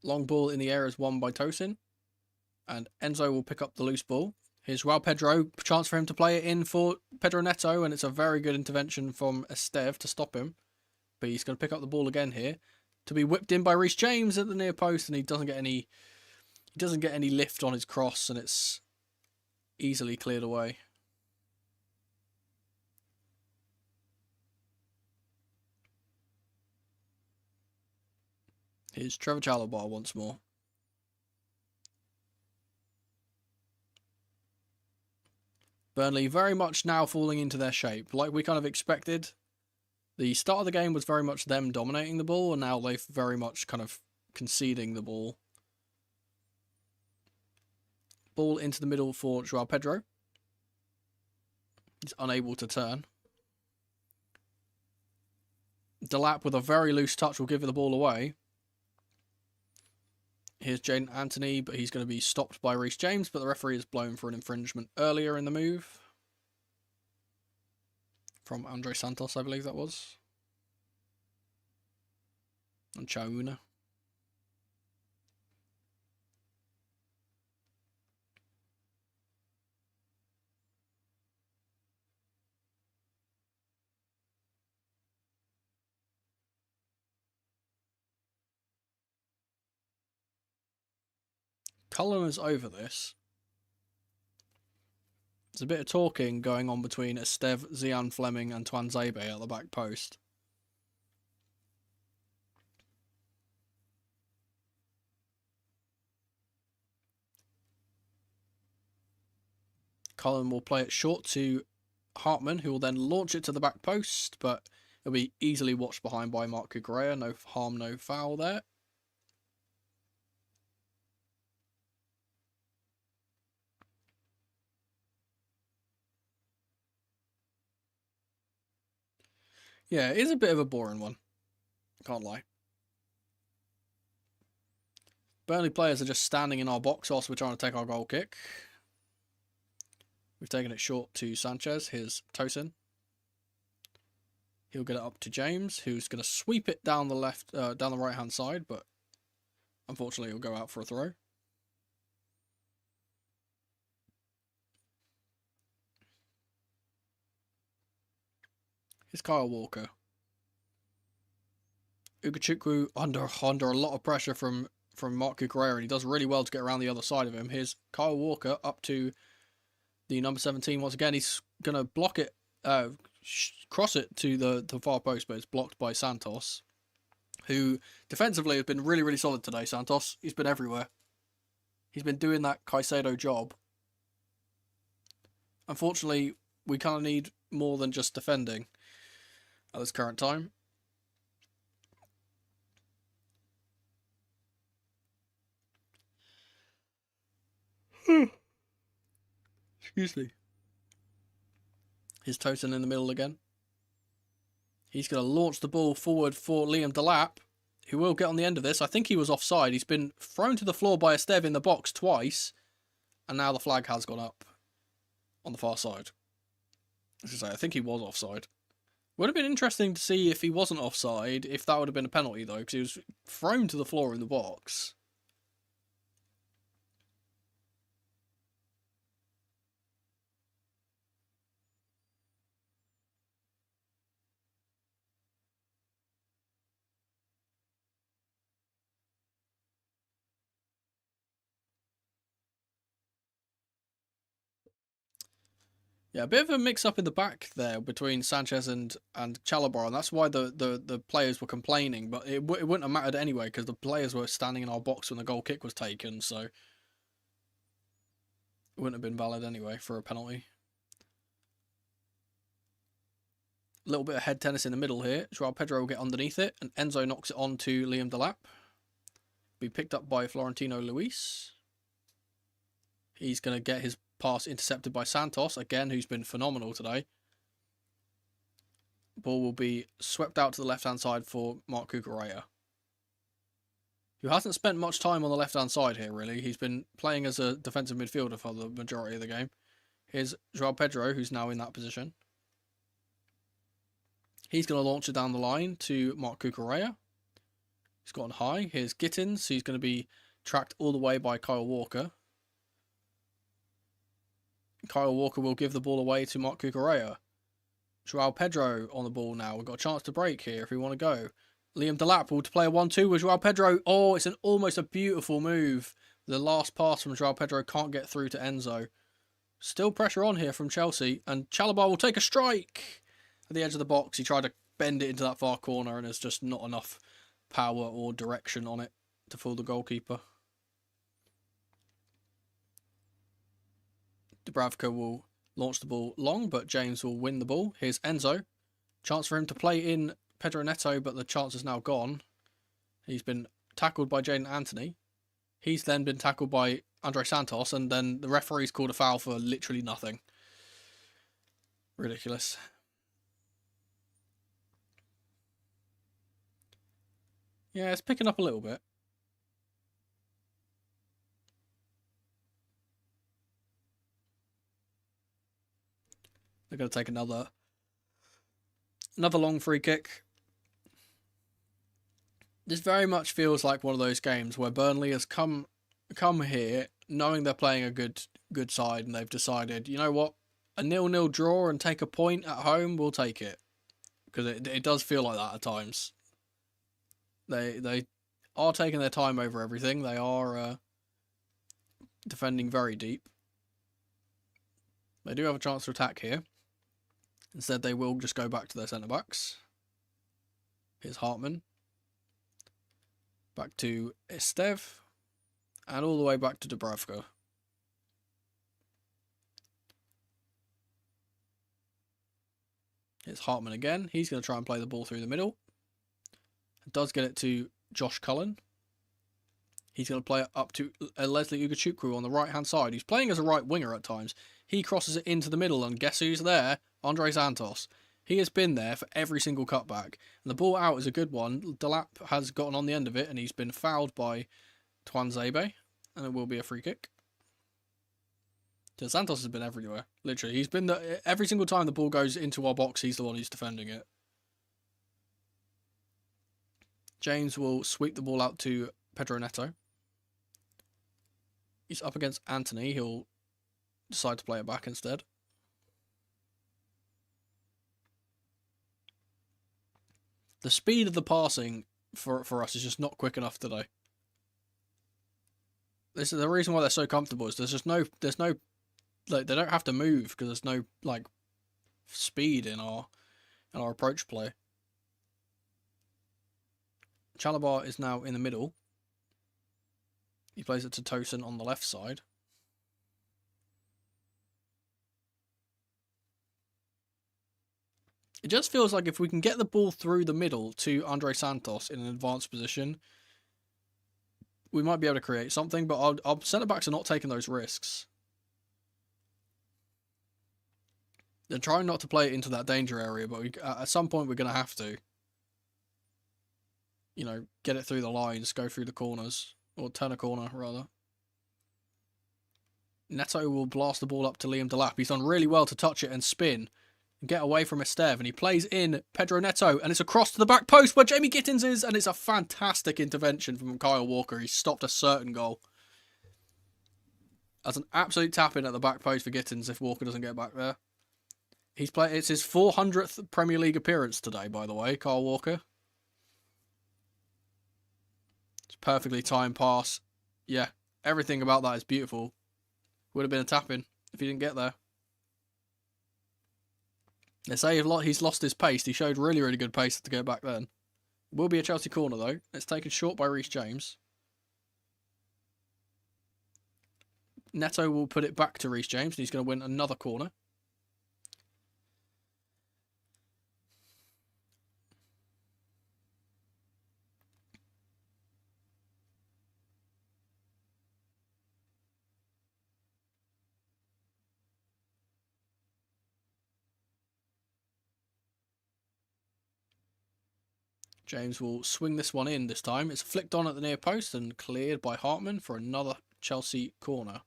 Long ball in the air is won by Tosin. And Enzo will pick up the loose ball. Here's João Pedro. Chance for him to play it in for Pedro Neto. And it's a very good intervention from Esteve to stop him. But he's going to pick up the ball again here. To be whipped in by Reece James at the near post. And he doesn't get any lift on his cross. And it's easily cleared away. Here's Trevor Chalobah once more. Burnley very much now falling into their shape, like we kind of expected. The start of the game was very much them dominating the ball, and now they've very much kind of conceding the ball. Ball into the middle for João Pedro. He's unable to turn. Delap with a very loose touch will give the ball away. Here's Jaden Anthony, but he's going to be stopped by Reece James, but the referee has blown for an infringement earlier in the move. From Andre Santos, I believe that was. And Chauna. Cullen is over this. There's a bit of talking going on between Esteve, Zian Fleming and Tuanzebe at the back post. Cullen will play it short to Hartman, who will then launch it to the back post, but it'll be easily watched behind by Mark Cucurella. No harm, no foul there. Yeah, it is a bit of a boring one. Can't lie. Burnley players are just standing in our box whilst we're trying to take our goal kick. We've taken it short to Sanchez. Here's Tosin. He'll get it up to James, who's going to sweep it down the down the right-hand side, but unfortunately he'll go out for a throw. Here's Kyle Walker. Ugachukwu under a lot of pressure from Mark Cucurella, and he does really well to get around the other side of him. Here's Kyle Walker up to the number 17 once again. He's going to block it, cross it to the far post, but it's blocked by Santos, who defensively has been really, really solid today. Santos, he's been everywhere. He's been doing that Caicedo job. Unfortunately, we kind of need more than just defending at this current time. Excuse me. Here's Tosin in the middle again. He's going to launch the ball forward for Liam Delap, who will get on the end of this. I think he was offside. He's been thrown to the floor by Esteve in the box twice, and now the flag has gone up on the far side. As I say, I think he was offside. Would have been interesting to see if he wasn't offside, if that would have been a penalty though, because he was thrown to the floor in the box. Yeah, a bit of a mix-up in the back there between Sanchez and Chalobah, and that's why the players were complaining, but it wouldn't have mattered anyway, because the players were standing in our box when the goal kick was taken, so it wouldn't have been valid anyway for a penalty. A little bit of head tennis in the middle here. João Pedro will get underneath it, and Enzo knocks it on to Liam Delap. Be picked up by Florentino Luis. He's going to get his pass intercepted by Santos, again, who's been phenomenal today. Ball will be swept out to the left-hand side for Marc Cucurella, who hasn't spent much time on the left-hand side here, really. He's been playing as a defensive midfielder for the majority of the game. Here's João Pedro, who's now in that position. He's going to launch it down the line to Marc Cucurella. He's gotten high. Here's Gittins. He's going to be tracked all the way by Kyle Walker. Kyle Walker will give the ball away to Marc Cucurella. João Pedro on the ball now. We've got a chance to break here if we want to go. Liam Delap will play a 1-2 with João Pedro. Oh, it's almost a beautiful move. The last pass from João Pedro can't get through to Enzo. Still pressure on here from Chelsea. And Chalobah will take a strike at the edge of the box. He tried to bend it into that far corner, and there's just not enough power or direction on it to fool the goalkeeper. Dubravka will launch the ball long, but James will win the ball. Here's Enzo. Chance for him to play in Pedro Neto, but the chance is now gone. He's been tackled by Jadon Anthony. He's then been tackled by Andre Santos, and then the referee's called a foul for literally nothing. Ridiculous. Yeah, it's picking up a little bit. They're going to take another long free kick. This very much feels like one of those games where Burnley has come here knowing they're playing a good side, and they've decided, you know what, a 0-0 draw and take a point at home, we'll take it. Because it does feel like that at times. They are taking their time over everything. They are defending very deep. They do have a chance to attack here. Instead, they will just go back to their centre-backs. Here's Hartman. Back to Estev. And all the way back to Dubravka. Here's Hartman again. He's going to try and play the ball through the middle. Does get it to Josh Cullen. He's going to play it up to Leslie Ugochukwu on the right-hand side. He's playing as a right winger at times. He crosses it into the middle, and guess who's there? Andre Santos. He has been there for every single cutback. And the ball out is a good one. Delap has gotten on the end of it, and he's been fouled by Tuanzebe, and it will be a free kick. So Santos has been everywhere, literally. He's been every single time the ball goes into our box, he's the one who's defending it. James will sweep the ball out to Pedro Neto. He's up against Anthony. He'll decide to play it back instead. The speed of the passing for us is just not quick enough today. This is the reason why they're so comfortable. Is there's no like, they don't have to move because there's no like speed in our approach play. Chalobah is now in the middle. He plays it to Tosin on the left side. It just feels like if we can get the ball through the middle to Andre Santos in an advanced position, we might be able to create something, but our centre-backs are not taking those risks. They're trying not to play it into that danger area, but at some point we're going to have to. You know, get it through the lines, go through the corners, or turn a corner, rather. Neto will blast the ball up to Liam Delap. He's done really well to touch it and spin and get away from Estev, and he plays in Pedro Neto, and it's across to the back post where Jamie Gittins is, and it's a fantastic intervention from Kyle Walker. He stopped a certain goal. That's an absolute tap-in at the back post for Gittins if Walker doesn't get back there. It's his 400th Premier League appearance today, by the way, Kyle Walker. Perfectly timed pass. Yeah, everything about that is beautiful. Would have been a tap-in if he didn't get there. They say he's lost his pace. He showed really, really good pace to go back then. Will be a Chelsea corner though. It's taken short by Reece James. Neto will put it back to Reece James, and he's going to win another corner. James will swing this one in this time. It's flicked on at the near post and cleared by Hartman for another Chelsea corner.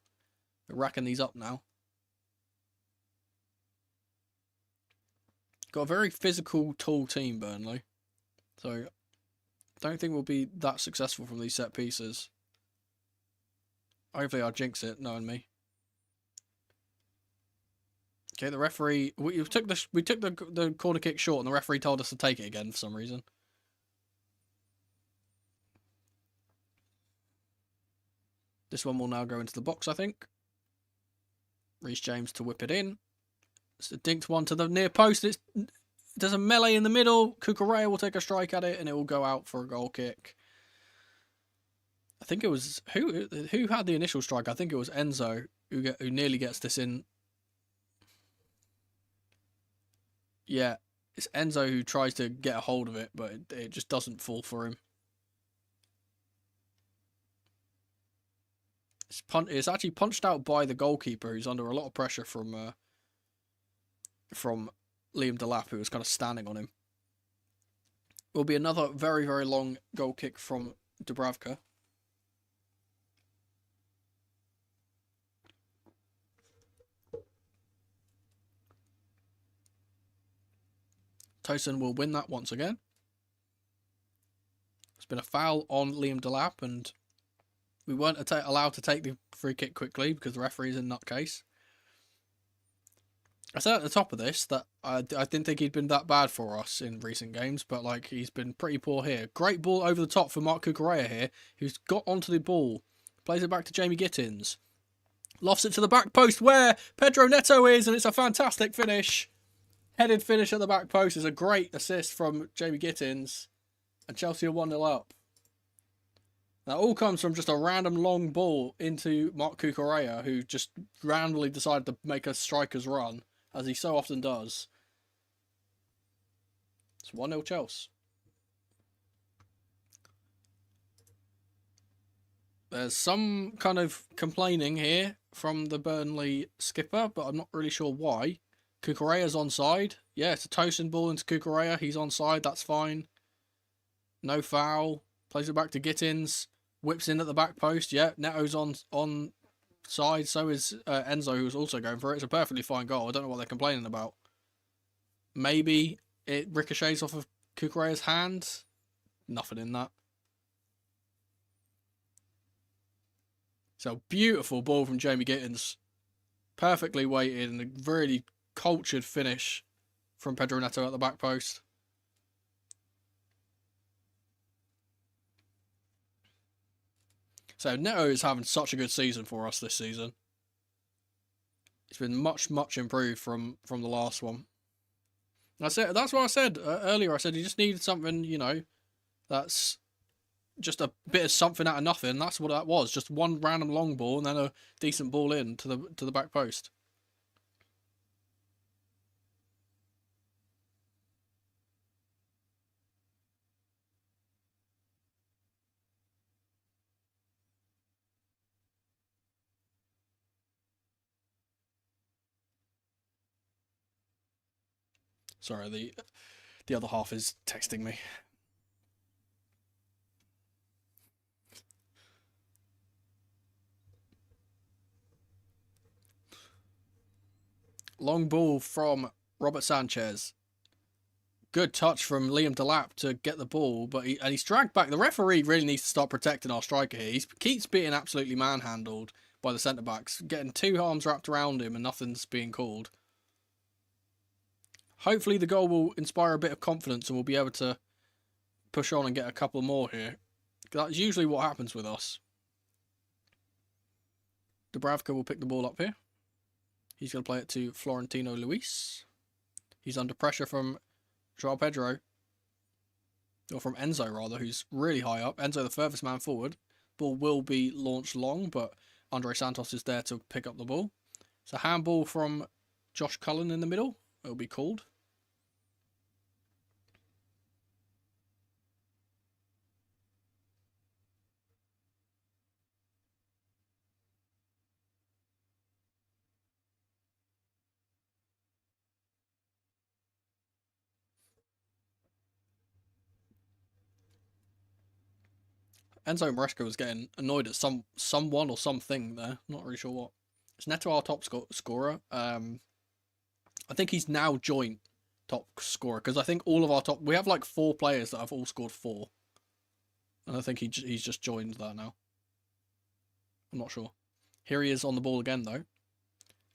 They're racking these up now. Got a very physical, tall team, Burnley. So, don't think we'll be that successful from these set pieces. Hopefully I'll jinx it, knowing me. Okay, the referee... We took the corner kick short, and the referee told us to take it again for some reason. This one will now go into the box, I think. Reece James to whip it in. It's a dinked one to the near post. There's a melee in the middle. Cucurella will take a strike at it, and it will go out for a goal kick. I think it was... Who had the initial strike? I think it was Enzo who nearly gets this in. Yeah, it's Enzo who tries to get a hold of it, but it just doesn't fall for him. It's actually punched out by the goalkeeper, who's under a lot of pressure from Liam Delap, who was kind of standing on him. Will be another very, very long goal kick from Dubravka. Tosin will win that once again. There's been a foul on Liam Delap, and we weren't allowed to take the free kick quickly because the referee's a nutcase. I said at the top of this that I didn't think he'd been that bad for us in recent games, but like he's been pretty poor here. Great ball over the top for Marc Cucurella here, who's got onto the ball. Plays it back to Jamie Gittins. Lofts it to the back post where Pedro Neto is, and it's a fantastic finish. Headed finish at the back post is a great assist from Jamie Gittins. And Chelsea are 1-0 up. That all comes from just a random long ball into Marc Cucurella, who just randomly decided to make a striker's run, as he so often does. It's 1-0 Chelsea. There's some kind of complaining here from the Burnley skipper, but I'm not really sure why. Cucurella's onside. Yeah, it's a Tosin ball into Cucurella. He's onside, that's fine. No foul. Plays it back to Gittins. Whips in at the back post. Yeah, Neto's on side. So is Enzo, who's also going for it. It's a perfectly fine goal. I don't know what they're complaining about. Maybe it ricochets off of Cucurella's hand. Nothing in that. So, beautiful ball from Jamie Gittins. Perfectly weighted and a really cultured finish from Pedro Neto at the back post. So Neto is having such a good season for us this season. It's been much, much improved from the last one. That's what I said earlier. I said he just needed something, you know, that's just a bit of something out of nothing. That's what that was. Just one random long ball and then a decent ball in to the back post. Sorry, the other half is texting me. Long ball from Robert Sanchez. Good touch from Liam Delap to get the ball, but he's dragged back. The referee really needs to start protecting our striker here. He keeps being absolutely manhandled by the centre-backs, getting two arms wrapped around him and nothing's being called. Hopefully the goal will inspire a bit of confidence and we'll be able to push on and get a couple more here. That's usually what happens with us. Dubravka will pick the ball up here. He's going to play it to Florentino Luis. He's under pressure from João Pedro. Or from Enzo, rather, who's really high up. Enzo, the furthest man forward. Ball will be launched long, but Andre Santos is there to pick up the ball. It's a handball from Josh Cullen in the middle. It'll be called. Enzo Maresca was getting annoyed at someone or something there. Not really sure what. It's Neto our top scorer. I think he's now joint top scorer because I think all of our top... We have like 4 players that have all scored 4. And I think he's just joined that now. I'm not sure. Here he is on the ball again though.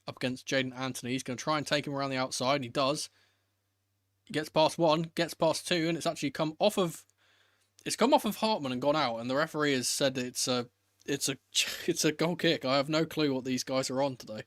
Up against Jaden Anthony. He's going to try and take him around the outside. And he does. He gets past 1, gets past 2, and it's actually come off of... It's come off of Hartman and gone out, and the referee has said it's a goal kick. I have no clue what these guys are on today.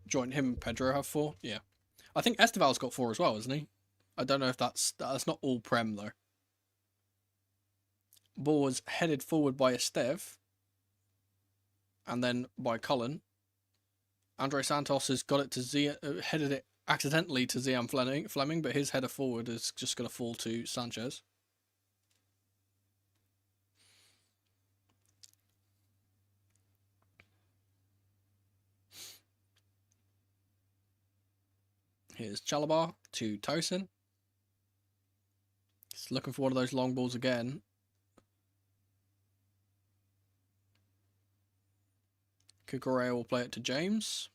Joint him and Pedro have 4. Yeah. I think Esteval's got 4 as well, isn't he? I don't know if that's not all Prem, though. Ball was headed forward by Esteve. And then by Cullen. Andre Santos has got it to headed it accidentally to Zian Fleming, but his header forward is just going to fall to Sanchez. Here's Chalabar to Tosin. He's looking for one of those long balls again. Kukurea will play it to James.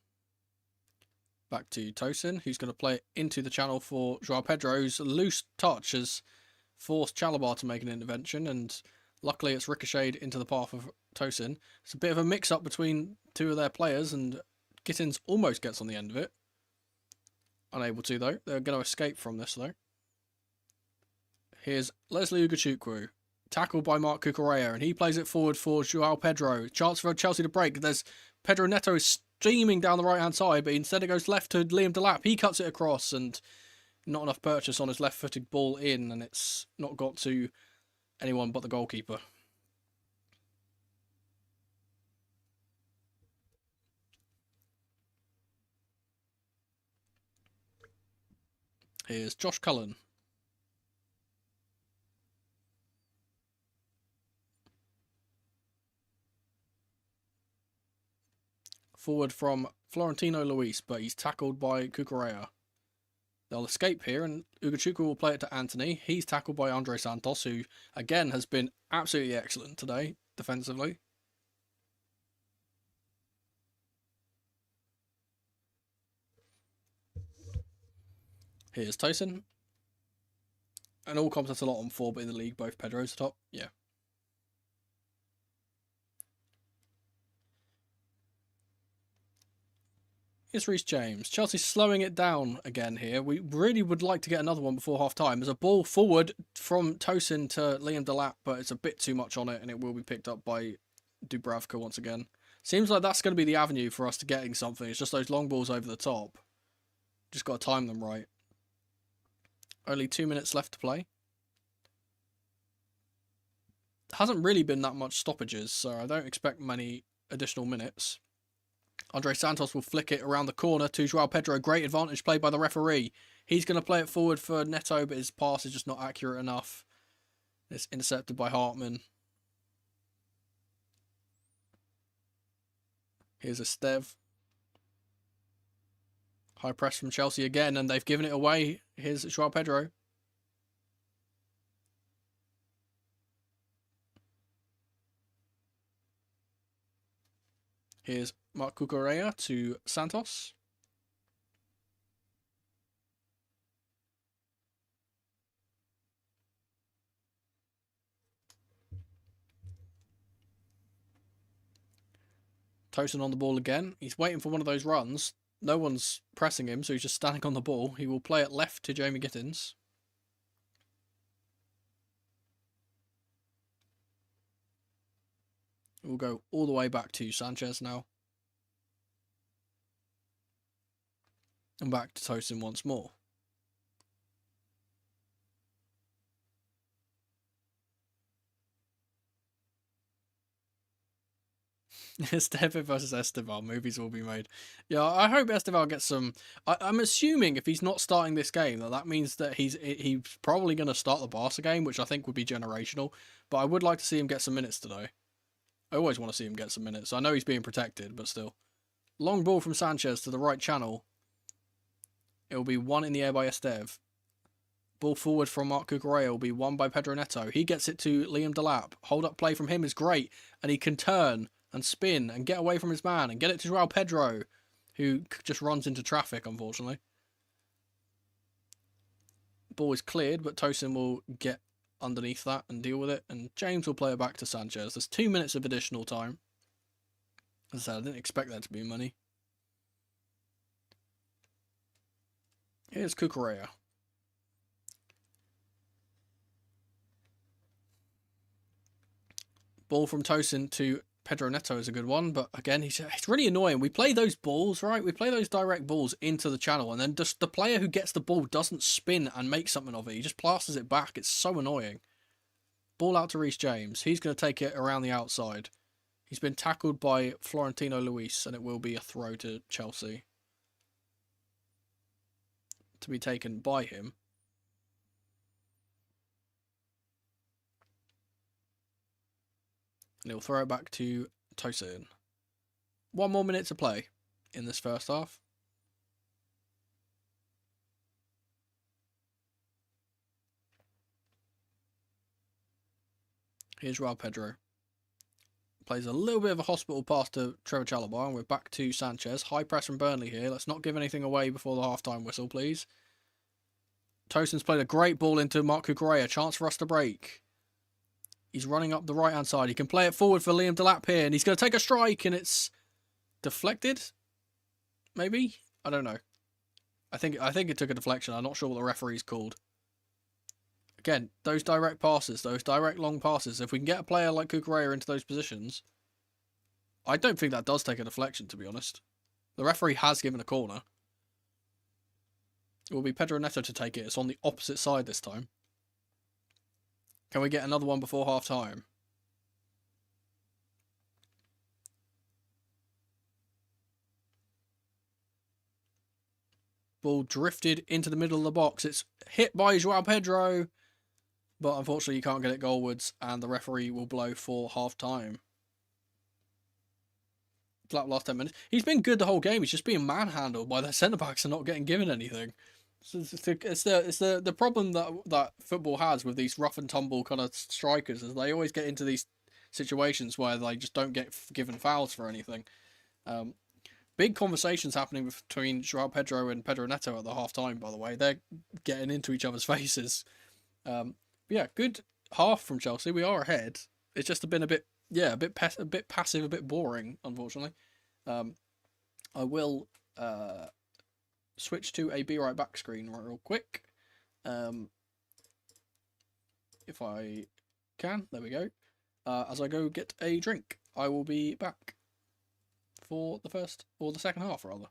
Back to Tosin, who's going to play it into the channel for João Pedro, whose loose touch has forced Chalabar to make an intervention, and luckily it's ricocheted into the path of Tosin. It's a bit of a mix-up between 2 of their players, and Gittins almost gets on the end of it. Unable to, though. They're going to escape from this, though. Here's Leslie Ugachukwu. Tackled by Mark Kukurea, and he plays it forward for João Pedro. Chance for Chelsea to break. There's Pedro Neto is streaming down the right-hand side, but instead it goes left to Liam Delap. He cuts it across, and not enough purchase on his left-footed ball in, and it's not got to anyone but the goalkeeper. Here's Josh Cullen. Forward from Florentino Luis, but he's tackled by Kukurea. They'll escape here, and Ugachukwu will play it to Anthony. He's tackled by Andre Santos, who, again, has been absolutely excellent today, defensively. Here's Tosin. And all comps, that's a lot on 4, but in the league, both Pedro's top. Yeah. Here's Reece James. Chelsea slowing it down again here. We really would like to get another one before half-time. There's a ball forward from Tosin to Liam Delap, but it's a bit too much on it, and it will be picked up by Dubravka once again. Seems like that's going to be the avenue for us to getting something. It's just those long balls over the top. Just got to time them right. Only 2 minutes left to play. Hasn't really been that much stoppages, so I don't expect many additional minutes. Andre Santos will flick it around the corner to João Pedro. Great advantage played by the referee. He's going to play it forward for Neto, but his pass is just not accurate enough. It's intercepted by Hartman. Here's Esteve. High press from Chelsea again, and they've given it away. Here's João Pedro. Here's Mark Kukurea to Santos. Tosin on the ball again. He's waiting for one of those runs. No one's pressing him, so he's just standing on the ball. He will play it left to Jamie Gittins. We'll go all the way back to Sanchez now. And back to Tosin once more. Esteve versus Esteval. Movies will be made. Yeah, I hope Esteval gets some... I'm assuming if he's not starting this game, that means that he's probably going to start the Barca game, which I think would be generational. But I would like to see him get some minutes today. I always want to see him get some minutes. I know he's being protected, but still. Long ball from Sanchez to the right channel. It will be one in the air by Esteve. Ball forward from Marc Cucurella will be won by Pedro Neto. He gets it to Liam Delap. Hold up play from him is great. And he can turn and spin and get away from his man and get it to Joao Pedro, who just runs into traffic, unfortunately. Ball is cleared, but Tosin will get underneath that and deal with it. And James will play it back to Sanchez. There's 2 minutes of additional time. As I said, I didn't expect that to be money. Here's Cucurella. Ball from Tosin to Pedro Neto is a good one, but again, it's really annoying. We play those balls, right? We play those direct balls into the channel, and then just the player who gets the ball doesn't spin and make something of it. He just plasters it back. It's so annoying. Ball out to Reece James. He's going to take it around the outside. He's been tackled by Florentino Luis, and it will be a throw to Chelsea. To be taken by him. And he'll throw it back to Tosin. 1 more minute to play in this first half. Here's Joao Pedro. Plays a little bit of a hospital pass to Trevor Chalobah, and we're back to Sanchez. High press from Burnley here. Let's not give anything away before the half-time whistle, please. Tosin's played a great ball into Marc Cucurella. Chance for us to break. He's running up the right-hand side. He can play it forward for Liam Delap here, and he's going to take a strike, and it's deflected? Maybe? I don't know. I think it took a deflection. I'm not sure what the referee's called. Again, those direct passes, those direct long passes, if we can get a player like Cucurella into those positions, I don't think that does take a deflection, to be honest. The referee has given a corner. It will be Pedro Neto to take it. It's on the opposite side this time. Can we get another one before half-time? Ball drifted into the middle of the box. It's hit by Joao Pedro, but unfortunately you can't get it goalwards, and the referee will blow for half-time. Flat last 10 minutes. He's been good the whole game. He's just being manhandled by their centre-backs and not getting given anything. It's the problem that football has with these rough and tumble kind of strikers, is they always get into these situations where they just don't get given fouls for anything. Big conversations happening between Joao Pedro and Pedro Neto at the half time, by the way. They're getting into each other's faces. Yeah, good half from Chelsea. We are ahead. It's just been a bit passive, a bit boring, unfortunately. I will switch to a Be Right Back screen real quick. If I can, there we go. As I go get a drink, I will be back for the second half, rather.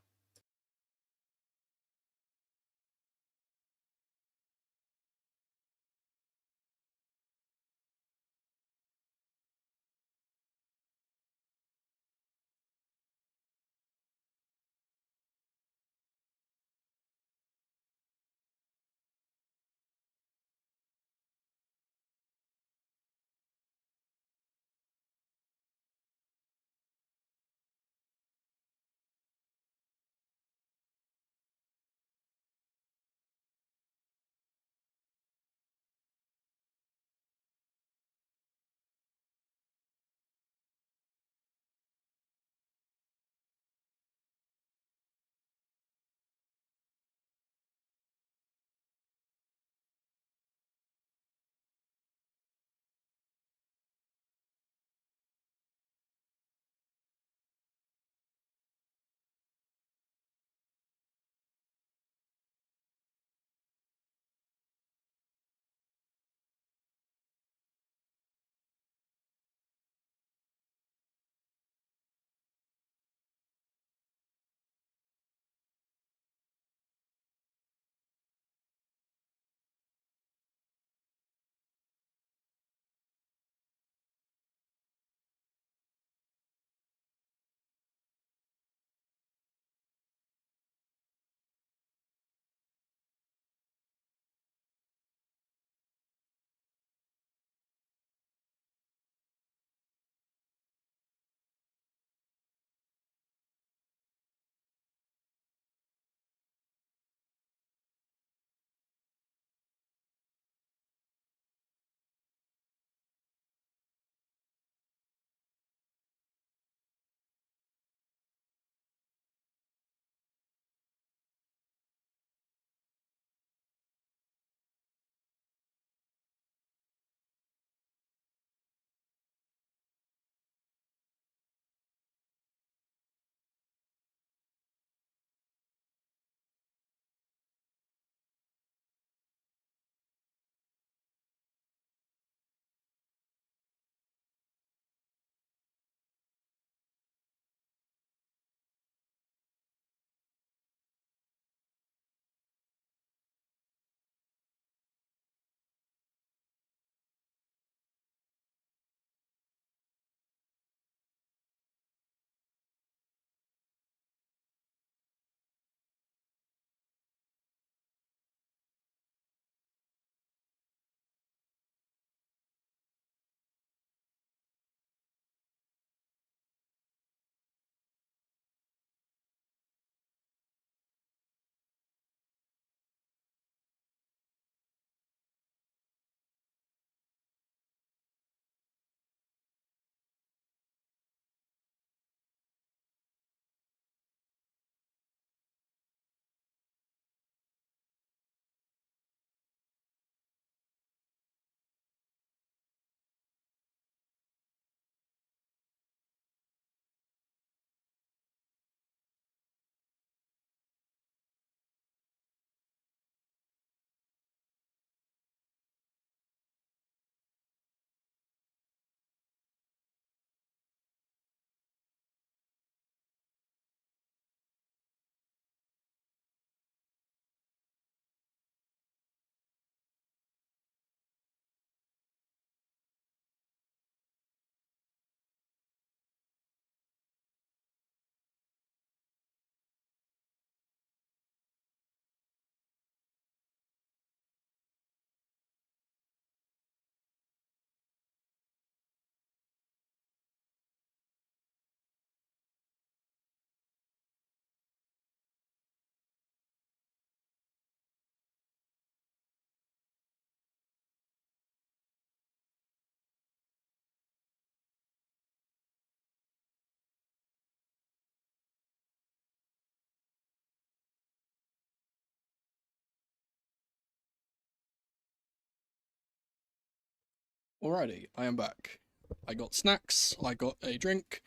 Alrighty, I am back. I got snacks, I got a drink,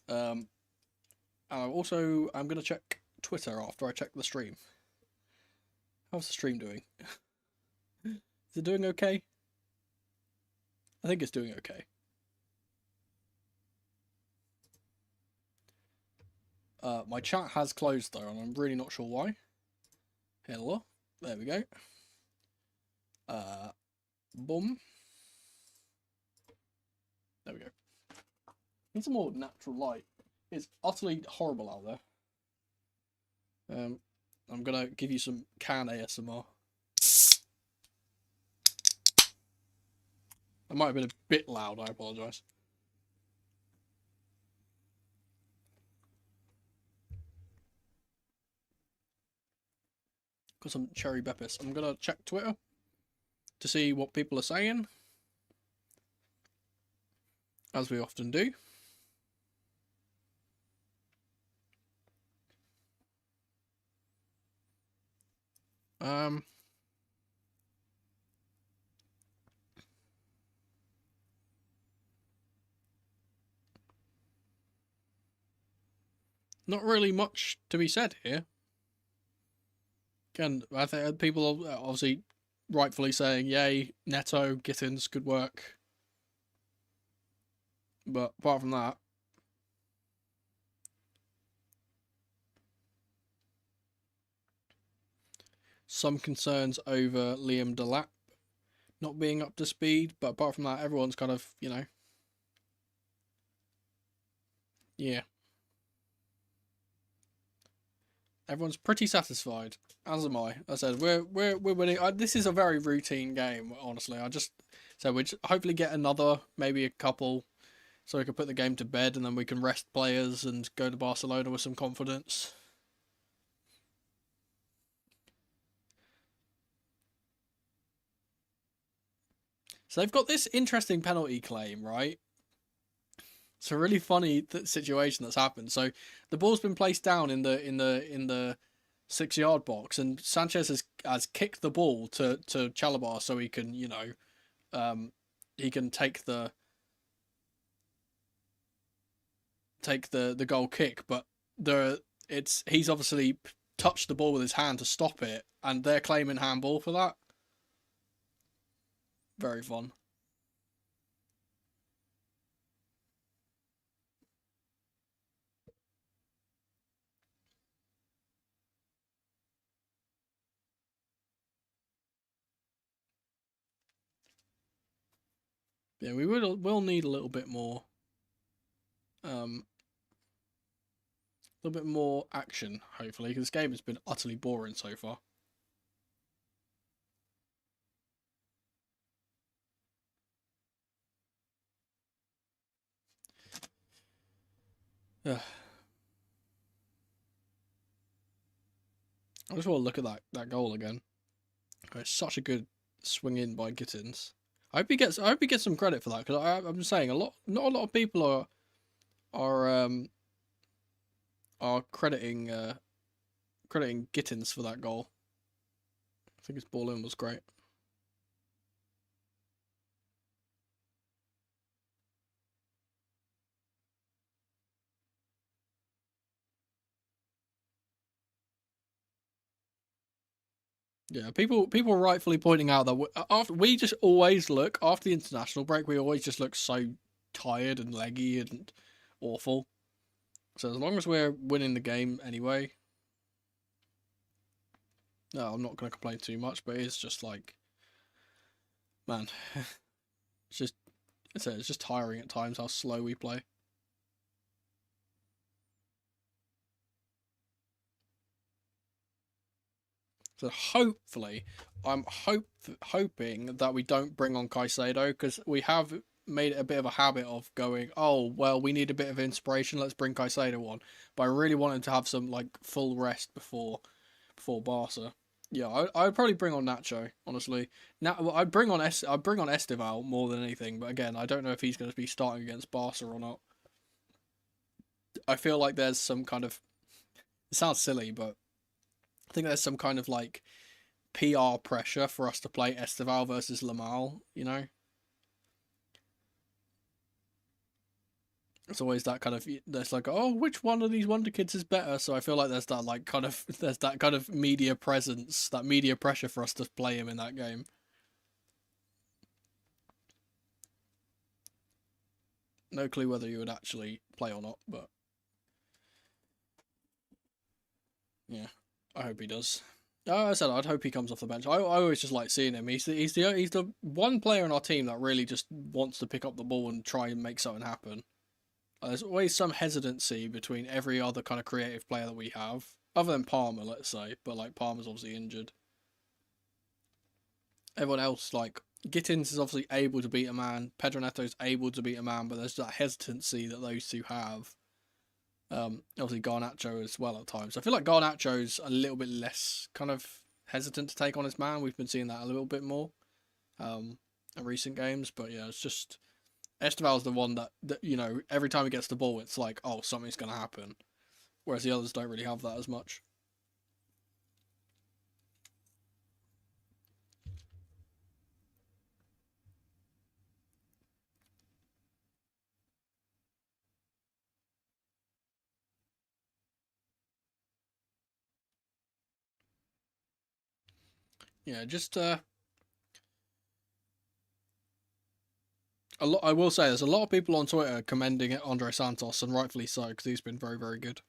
and I'm gonna check Twitter after I check the stream. How's the stream doing? Is it doing okay? I think it's doing okay. My chat has closed though, and I'm really not sure why. Hello, there we go. Boom. There we go. Need some more natural light. It's utterly horrible out there. I'm gonna give you some can ASMR. I might have been a bit loud, I apologise. Got some cherry beppis. I'm gonna check Twitter to see what people are saying, as we often do. Not really much to be said here. Again, I think people are obviously rightfully saying, yay, Neto, Gittins, good work. But apart from that, some concerns over Liam Delap not being up to speed, but apart from that, everyone's kind of, you know, yeah. Everyone's pretty satisfied, as am I. I said we're winning. This is a very routine game, honestly. We hopefully get another, maybe a couple, so we can put the game to bed, and then we can rest players and go to Barcelona with some confidence. So they've got this interesting penalty claim, right? It's a really funny situation that's happened. So the ball's been placed down in the 6-yard box, and Sanchez has kicked the ball to Chalabar so he can, you know, he can take the goal kick, but he's obviously touched the ball with his hand to stop it, and they're claiming handball for that. Very fun. Yeah, we will need a little bit more, a little bit more action, hopefully, because this game has been utterly boring so far. I just want to look at that goal again. It's such a good swing in by Gittins. I hope he gets some credit for that, because I'm saying not a lot of people are crediting Gittins for that goal. I think his ball in was great. Yeah, people rightfully pointing out that after the international break, we always just look so tired and leggy and awful. So as long as we're winning the game anyway, no, I'm not going to complain too much. But it's just like, man, it's just tiring at times how slow we play. So hopefully, I'm hoping that we don't bring on Caicedo, because we have made it a bit of a habit of going, oh, well, we need a bit of inspiration, let's bring Caicedo on. But I really wanted to have some like full rest before Barca. Yeah, I'd probably bring on Nacho, honestly. Now I'd bring on Estival more than anything, but again, I don't know if he's going to be starting against Barca or not. I feel like there's some kind of, it sounds silly, but I think there's some kind of like PR pressure for us to play Estival versus Lamal, you know? It's always that kind of, there's like, oh, which one of these Wonder Kids is better? So I feel like there's that like kind of, there's that kind of media presence, that media pressure for us to play him in that game. No clue whether you would actually play or not, but yeah, I hope he does. I said I'd hope he comes off the bench. I always just like seeing him. He's the one player in our team that really just wants to pick up the ball and try and make something happen. There's always some hesitancy between every other kind of creative player that we have, other than Palmer, let's say. But like Palmer's obviously injured. Everyone else, like Gittins, is obviously able to beat a man. Pedro Neto's able to beat a man, but there's that hesitancy that those two have. Obviously Garnacho as well at times. I feel like Garnacho's a little bit less kind of hesitant to take on his man. We've been seeing that a little bit more in recent games. But yeah, it's just Esteval's the one that you know, every time he gets the ball, it's like, oh, something's going to happen. Whereas the others don't really have that as much. Yeah, just a lot. I will say there's a lot of people on Twitter commending it Andre Santos, and rightfully so, because he's been very, very good.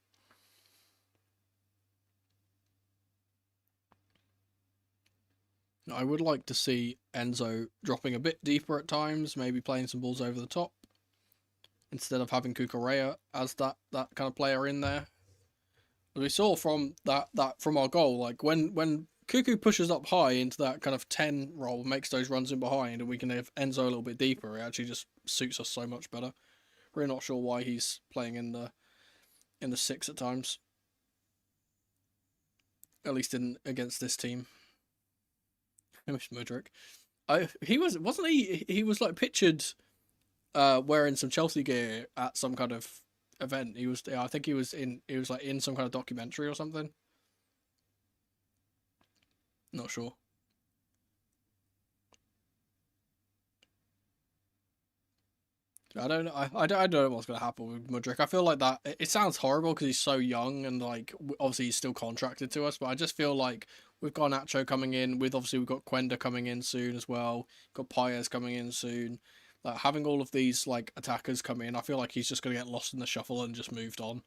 I would like to see Enzo dropping a bit deeper at times, maybe playing some balls over the top, instead of having Cucurella as that kind of player in there. As we saw from that from our goal, like when Cuckoo pushes up high into that kind of 10 role, makes those runs in behind, and we can have Enzo a little bit deeper, it actually just suits us so much better. We're not sure why he's playing in the 6 at times. At least in against this team. Mudryk. He wasn't he was like pictured wearing some Chelsea gear at some kind of event. I think he was like in some kind of documentary or something. Not sure. I don't know. I don't know what's going to happen with Mudryk. I feel like that. It sounds horrible because he's so young and like obviously he's still contracted to us. But I just feel like we've got Nacho coming in. We've got Quenda coming in soon as well. Got Paez coming in soon. Like having all of these like attackers come in, I feel like he's just going to get lost in the shuffle and just moved on.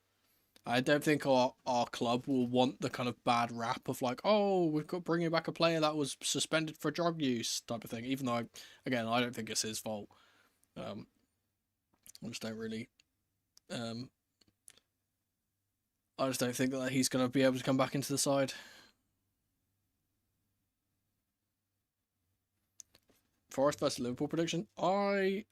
I don't think our club will want the kind of bad rap of like, oh, we've got bringing back a player that was suspended for drug use type of thing. Even though, again, I don't think it's his fault. I just don't really. I just don't think that he's going to be able to come back into the side. Forest versus Liverpool prediction. I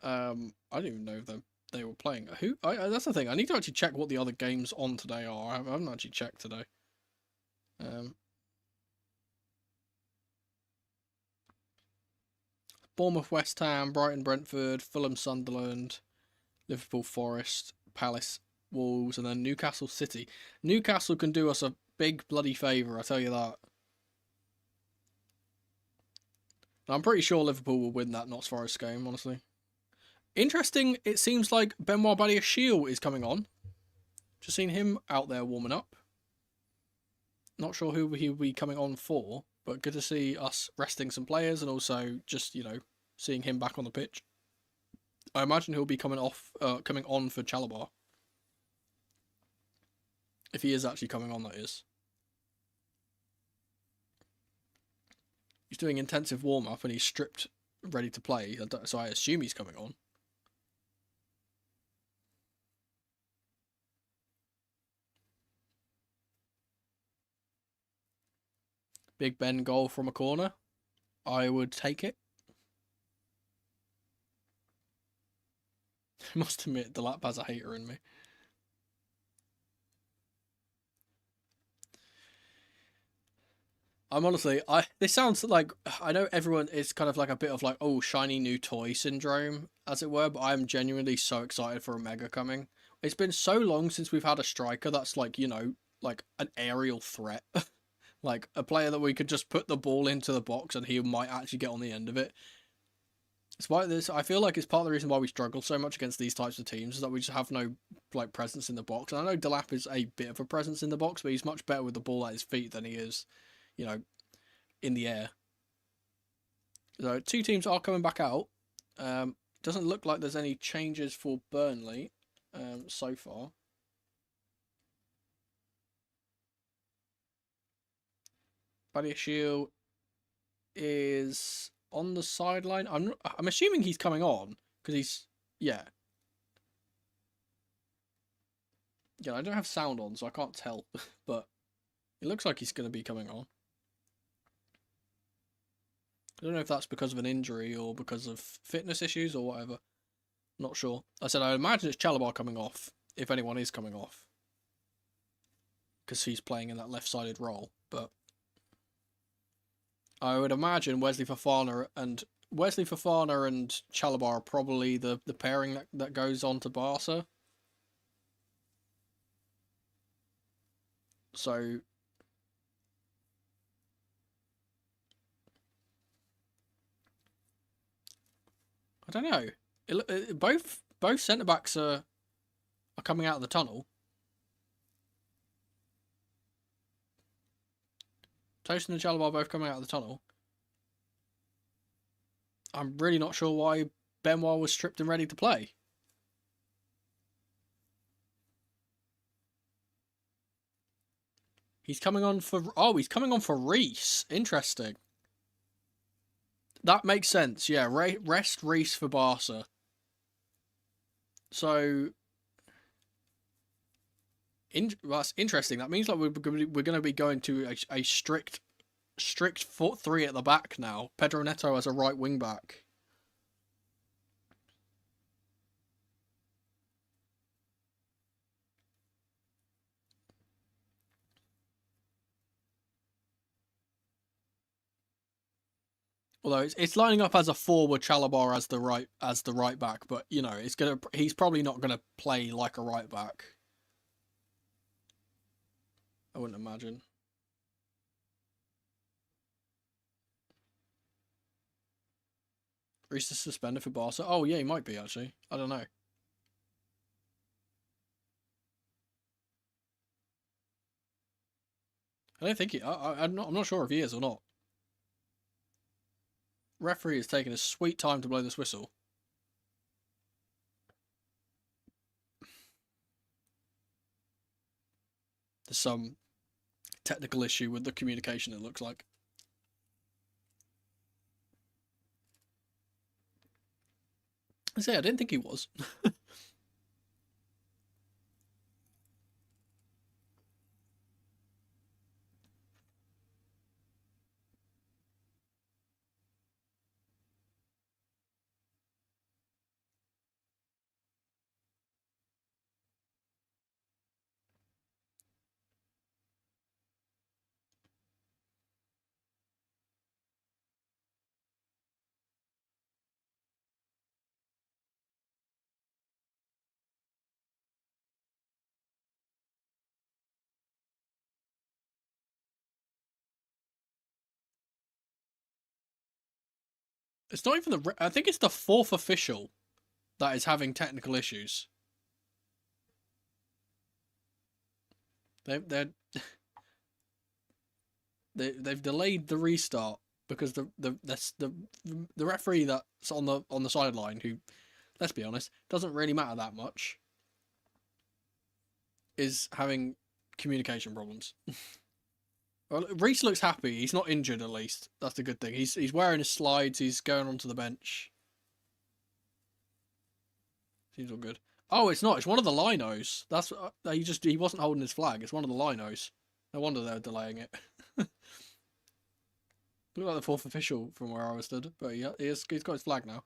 don't even know if they were playing. That's the thing. I need to actually check what the other games on today are. I haven't actually checked today. Bournemouth, West Ham, Brighton, Brentford, Fulham, Sunderland, Liverpool, Forest, Palace, Wolves, and then Newcastle City. Newcastle can do us a big bloody favour, I tell you that. I'm pretty sure Liverpool will win that Notts Forest game, honestly. Interesting, it seems like Benoit Badiashile is coming on. Just seen him out there warming up. Not sure who he'll be coming on for, but good to see us resting some players and also just, you know, seeing him back on the pitch. I imagine he'll be coming on for Chalobah. If he is actually coming on, that is. He's doing intensive warm-up and he's stripped, ready to play, so I assume he's coming on. Big Ben goal from a corner. I would take it. I must admit, the lap has a hater in me. I'm honestly, this sounds like, I know everyone is kind of like a bit of like, oh, shiny new toy syndrome, as it were, but I'm genuinely so excited for Omega coming. It's been so long since we've had a striker that's like, you know, like an aerial threat. Like a player that we could just put the ball into the box and he might actually get on the end of it. Despite this, I feel like it's part of the reason why we struggle so much against these types of teams, is that we just have no like presence in the box. And I know Delap is a bit of a presence in the box, but he's much better with the ball at his feet than he is, you know, in the air. So 2 teams are coming back out. Doesn't look like there's any changes for Burnley so far. vidIQ is on the sideline. I'm assuming he's coming on because he's yeah. I don't have sound on, so I can't tell, but it looks like he's going to be coming on. I don't know if that's because of an injury or because of fitness issues or whatever. Not sure. I said I imagine it's Chalobah coming off, if anyone is coming off, because he's playing in that left-sided role. But I would imagine Wesley Fofana and Chalobah are probably the pairing that goes on to Barca. So I don't know. Both centre backs are coming out of the tunnel. Tosin and Chalobah are both coming out of the tunnel. I'm really not sure why Benoit was stripped and ready to play. He's coming on for Reece. Interesting. That makes sense. Yeah, rest Reece for Barca. So that's interesting. That means like we're going to be going to a strict 4-3 at the back now. Pedro Neto as a right wing back. Although it's lining up as a forward, Chalobah as the right back, but you know he's probably not gonna play like a right back. I wouldn't imagine. Reece is suspended for Barca. Oh yeah, he might be actually. I don't know. I don't think he. I'm not sure if he is or not. Referee is taking a sweet time to blow this whistle. There's some technical issue with the communication, it looks like. I say I didn't think he was. It's not even I think it's the 4th official that is having technical issues. They've delayed the restart because the referee that's on the sideline, who, let's be honest, doesn't really matter that much, is having communication problems. Well, Reece looks happy. He's not injured, at least. That's the good thing. He's wearing his slides. He's going onto the bench. Seems all good. Oh, it's not. It's one of the linos. That's he wasn't holding his flag. It's one of the linos. No wonder they were delaying it. Looked like the 4th official from where I was stood, but he's got his flag now.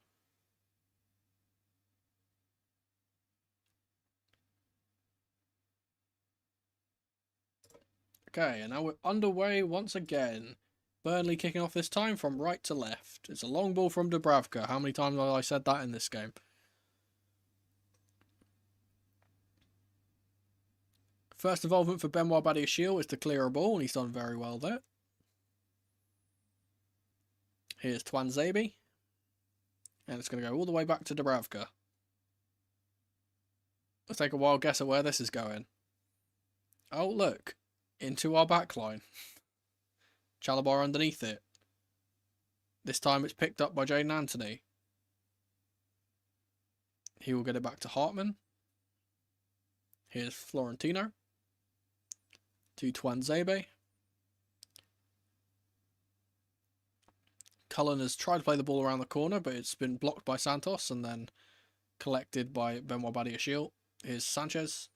Okay, and now we're underway once again. Burnley kicking off this time from right to left. It's a long ball from Dubravka. How many times have I said that in this game? First involvement for Benoit vidIQ is to clear a ball, and he's done very well there. Here's Tuanzebe. And it's going to go all the way back to Dubravka. Let's take a wild guess at where this is going. Oh, look. Into our back line. Chalobah underneath it. This time it's picked up by Jaden Anthony. He will get it back to Hartman. Here's Florentino. To Tuanzebe. Cullen has tried to play the ball around the corner, but it's been blocked by Santos and then collected by Benoit Badiashile. Here's Sanchez.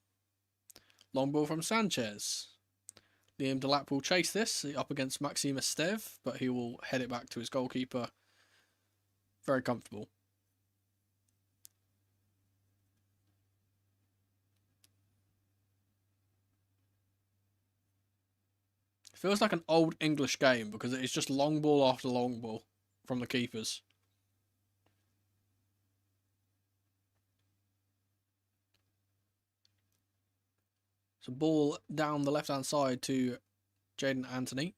Long ball from Sanchez. Liam Delap will chase this up against Maxime Esteve, but he will head it back to his goalkeeper. Very comfortable. Feels like an old English game because it is just long ball after long ball from the keepers. So ball down the left-hand side to Jaden Anthony.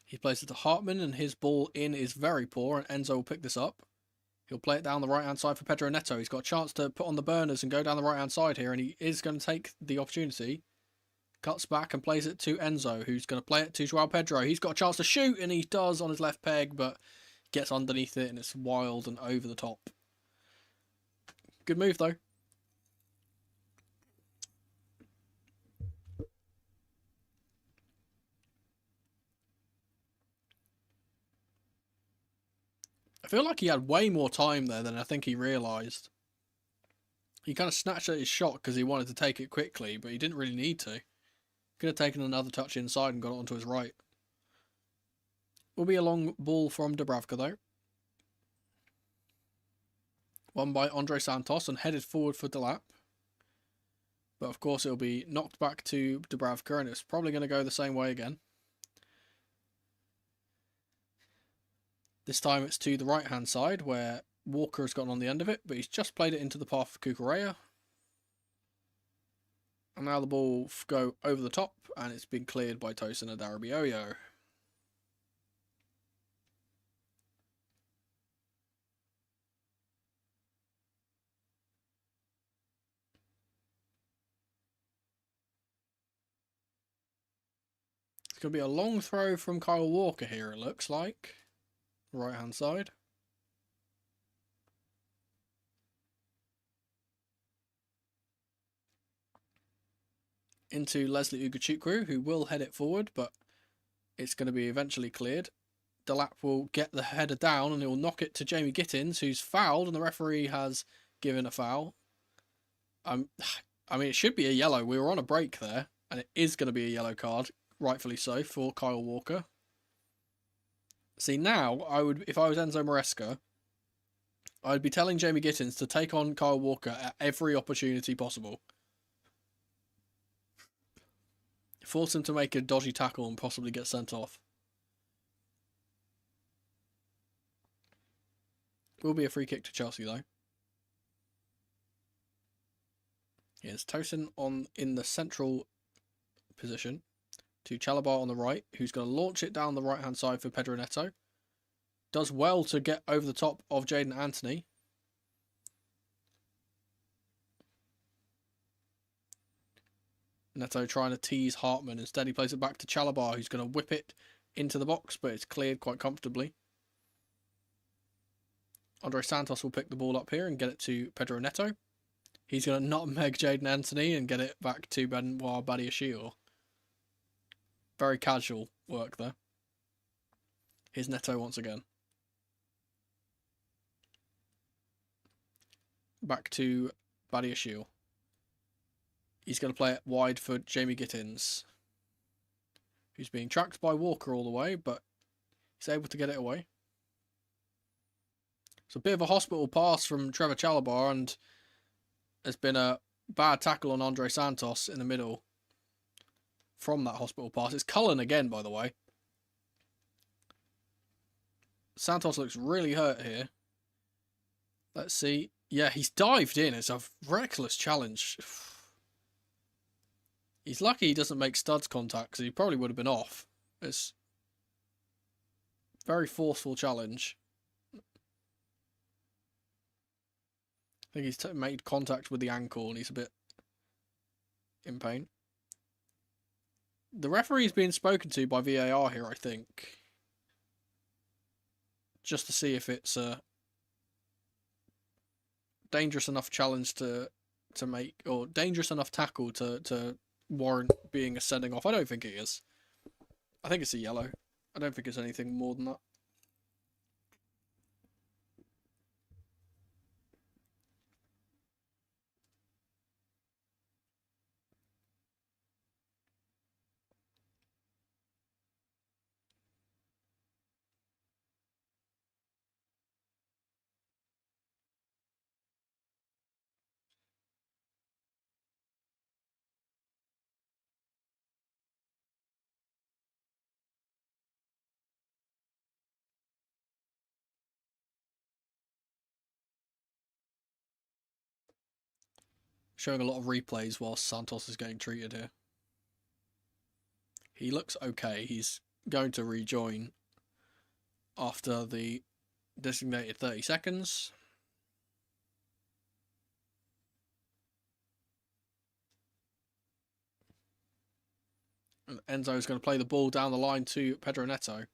He plays it to Hartman and his ball in is very poor and Enzo will pick this up. He'll play it down the right-hand side for Pedro Neto. He's got a chance to put on the burners and go down the right-hand side here, and he is going to take the opportunity. Cuts back and plays it to Enzo, who's going to play it to Joao Pedro. He's got a chance to shoot, and he does on his left peg, but gets underneath it, and it's wild and over the top. Good move, though. I feel like he had way more time there than I think he realised. He kind of snatched at his shot because he wanted to take it quickly, but he didn't really need to. Could have taken another touch inside and got it onto his right. Will be a long ball from Dubravka though. Won by Andre Santos and headed forward for Delap. But of course it'll be knocked back to Dubravka and it's probably going to go the same way again. This time it's to the right hand side where Walker has gotten on the end of it, but he's just played it into the path of Cucurella. And now the ball will go over the top and it's been cleared by Tosin Adarabioyo. It's going to be a long throw from Kyle Walker here, it looks like. Right hand side. Into Leslie Ugochukwu, who will head it forward, but it's going to be eventually cleared. Delap will get the header down and he will knock it to Jamie Gittins, who's fouled, and the referee has given a foul. I mean, it should be a yellow. We were on a break there, and it is going to be a yellow card, rightfully so, for Kyle Walker. See, now, if I was Enzo Maresca, I'd be telling Jamie Gittins to take on Kyle Walker at every opportunity possible. Force him to make a dodgy tackle and possibly get sent off. Will be a free kick to Chelsea, though. Here's Tosin in the central position. To Chalobah on the right, who's going to launch it down the right-hand side for Pedro Neto. Does well to get over the top of Jaden Anthony. Neto trying to tease Hartman. Instead, he plays it back to Chalobah, who's going to whip it into the box, but it's cleared quite comfortably. Andre Santos will pick the ball up here and get it to Pedro Neto. He's going to nutmeg Jaden Anthony and get it back to Benoit Badiashile. Very casual work there. Here's Neto once again. Back to Badiashile. He's going to play it wide for Jamie Gittins, who's being tracked by Walker all the way, but he's able to get it away. It's a bit of a hospital pass from Trevor Chalobah, and there's been a bad tackle on Andre Santos in the middle from that hospital pass. It's Cullen again, by the way. Santos looks really hurt here. Let's see. Yeah, he's dived in. It's a reckless challenge. He's lucky he doesn't make studs contact because he probably would have been off. It's Very forceful challenge. I think he's made contact with the ankle and he's a bit in pain. The referee's being spoken to by VAR here, I think. Just to see if it's a dangerous enough challenge to make, or dangerous enough tackle to warrant being a sending off. I don't think it is. I think it's a yellow. I don't think it's anything more than that. Showing a lot of replays whilst Santos is getting treated here. He looks okay. He's going to rejoin after the designated 30 seconds. And Enzo is going to play the ball down the line to Pedro Neto.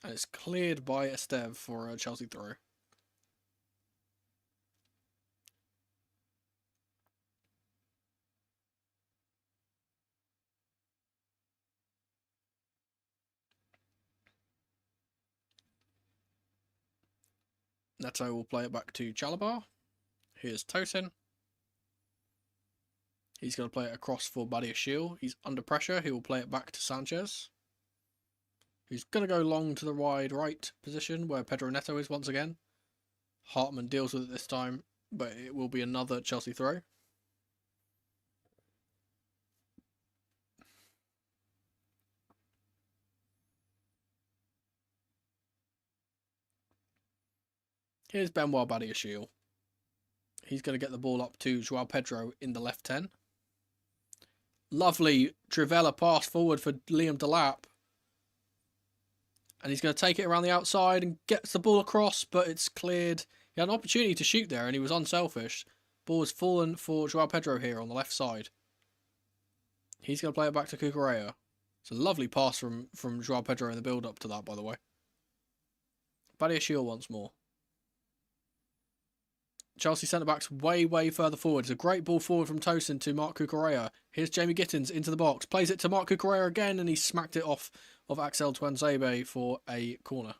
And it's cleared by Esteve for a Chelsea throw. Neto will play it back to Chalabar. Here's Tosin. He's going to play it across for vidIQ. He's under pressure. He will play it back to Sanchez. He's going to go long to the wide right position where Pedro Neto is once again. Hartman deals with it this time, but it will be another Chelsea throw. Here's Benoit vidIQ. He's going to get the ball up to Joao Pedro in the left 10. Lovely Trivela pass forward for Liam Delap. And he's going to take it around the outside and gets the ball across, but it's cleared. He had an opportunity to shoot there and he was unselfish. Ball has fallen for Joao Pedro here on the left side. He's going to play it back to Cucurella. It's a lovely pass from Joao Pedro in the build-up to that, by the way. vidIQ once more. Chelsea centre-backs way further forward. It's a great ball forward from Tosin to Marc Cucurella. Here's Jamie Gittins into the box. Plays it to Marc Cucurella again, and he smacked it off of Axel Tuanzebe for a corner.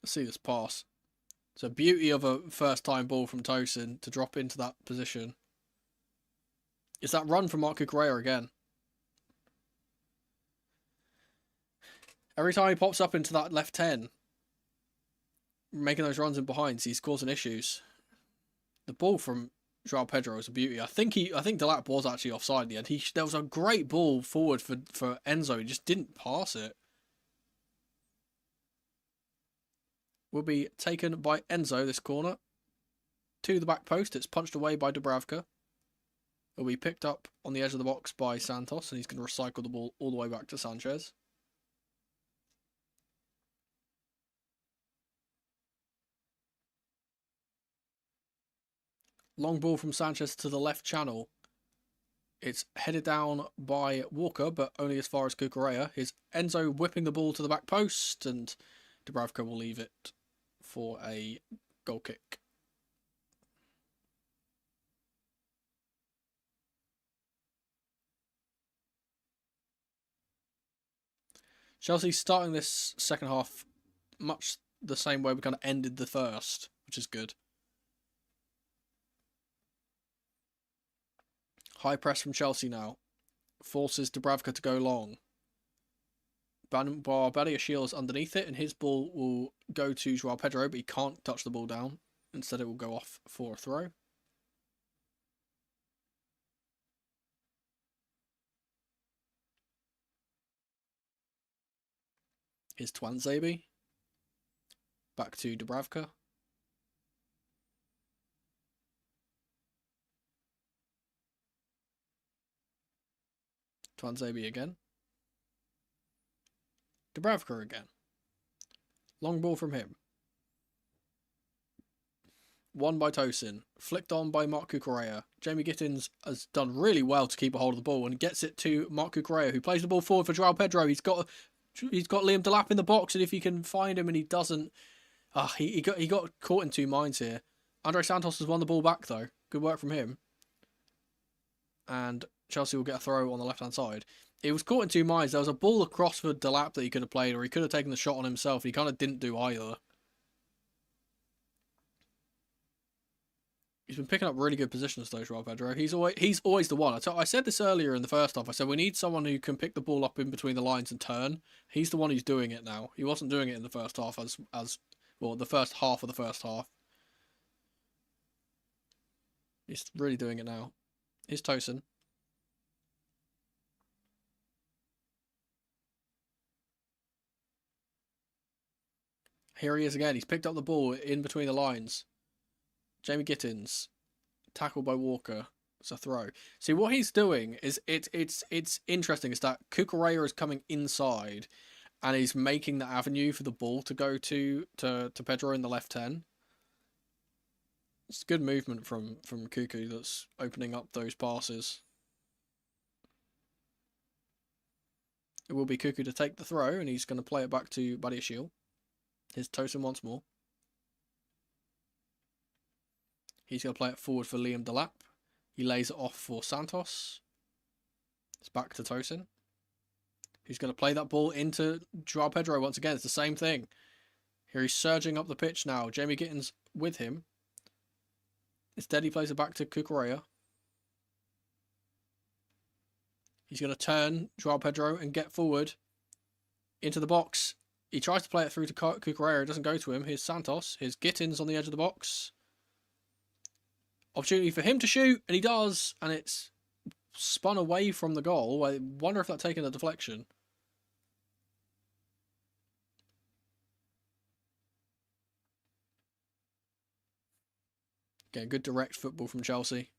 Let's see this pass. It's a beauty of a first-time ball from Tosin to drop into that position. It's that run from Marc Cucurella again. Every time he pops up into that left 10, making those runs in behinds, he's causing issues. The ball from Joao Pedro is a beauty. I think Delap was actually offside in the end. There was a great ball forward for Enzo. He just didn't pass it. Will be taken by Enzo, this corner. To the back post. It's punched away by Dubravka. Will be picked up on the edge of the box by Santos, and he's going to recycle the ball all the way back to Sanchez. Long ball from Sanchez to the left channel. It's headed down by Walker, but only as far as Cucurella. Here's Enzo whipping the ball to the back post, and Dubravka will leave it for a goal kick. Chelsea starting this second half much the same way we kind of ended the first, which is good. High press from Chelsea now. Forces Dubravka to go long. vidIQ is underneath it, and his ball will go to Joao Pedro, but he can't touch the ball down. Instead, it will go off for a throw. Here's Tuanzebe. Back to Dubravka. Tuanzebe again. Dubravka again. Long ball from him. Won by Tosin. Flicked on by Mark Cucurella. Jamie Gittins has done really well to keep a hold of the ball and gets it to Mark Cucurella, who plays the ball forward for Joao Pedro. He's got Liam Delap in the box, and if he can find him and he doesn't... he got caught in two minds here. Andre Santos has won the ball back, though. Good work from him. And Chelsea will get a throw on the left-hand side. He was caught in two minds. There was a ball across for Delap that he could have played, or he could have taken the shot on himself. He kind of didn't do either. He's been picking up really good positions, though, Joao Pedro. He's always the one. I said this earlier in the first half. I said we need someone who can pick the ball up in between the lines and turn. He's the one who's doing it now. He wasn't doing it in the first half the first half of the first half. He's really doing it now. Here's Tosin. Here he is again. He's picked up the ball in between the lines. Jamie Gittins, tackled by Walker. It's a throw. See, what he's doing is it's interesting. Is that Cucurella is coming inside, and he's making the avenue for the ball to go to Pedro in the left 10. It's good movement from Cucu that's opening up those passes. It will be Cucu to take the throw, and he's going to play it back to vidIQ. Here's Tosin once more. He's going to play it forward for Liam Delap. He lays it off for Santos. It's back to Tosin. He's going to play that ball into Joao Pedro once again. It's the same thing. Here he's surging up the pitch now. Jamie Gittins with him. Instead he plays it back to Cucurella. He's going to turn Joao Pedro and get forward into the box. He tries to play it through to Cucurella. It doesn't go to him. Here's Santos. Here's Gittins on the edge of the box. Opportunity for him to shoot, and he does, and it's spun away from the goal. I wonder if that's taken a deflection. Okay, good direct football from Chelsea.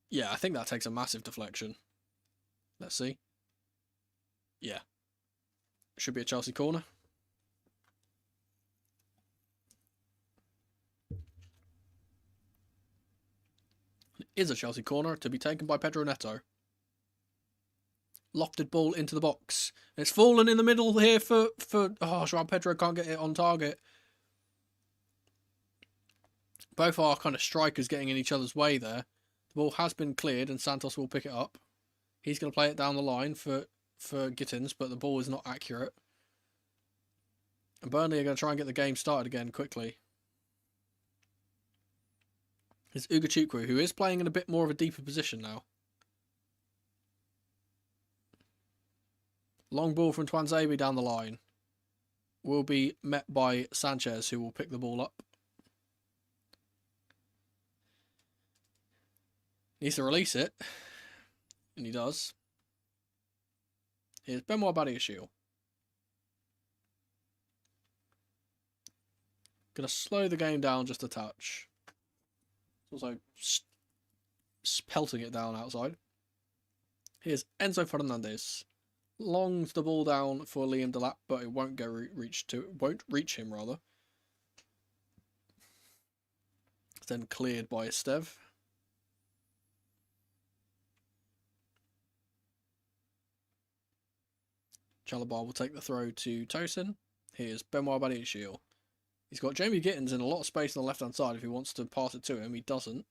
Yeah, I think that takes a massive deflection. Let's see. Yeah. Should be a Chelsea corner. It is a Chelsea corner to be taken by Pedro Neto. Lofted ball into the box. It's fallen in the middle here for Joao Pedro can't get it on target. Both are kind of strikers getting in each other's way there. The ball has been cleared and Santos will pick it up. He's going to play it down the line for Gittins, but the ball is not accurate. And Burnley are going to try and get the game started again quickly. It's Ugachukwu, who is playing in a bit more of a deeper position now. Long ball from Tuanzebe down the line. Will be met by Sanchez, who will pick the ball up. Needs to release it. And he does. Here's Benoit vidIQ. Gonna slow the game down just a touch. Also pelting it down outside. Here's Enzo Fernandez. Longs the ball down for Liam Delap, but it won't reach him rather. It's then cleared by Estev. Chalobah will take the throw to Tosin. Here's Benoit vidIQ. He's got Jamie Gittins in a lot of space on the left-hand side if he wants to pass it to him. He doesn't.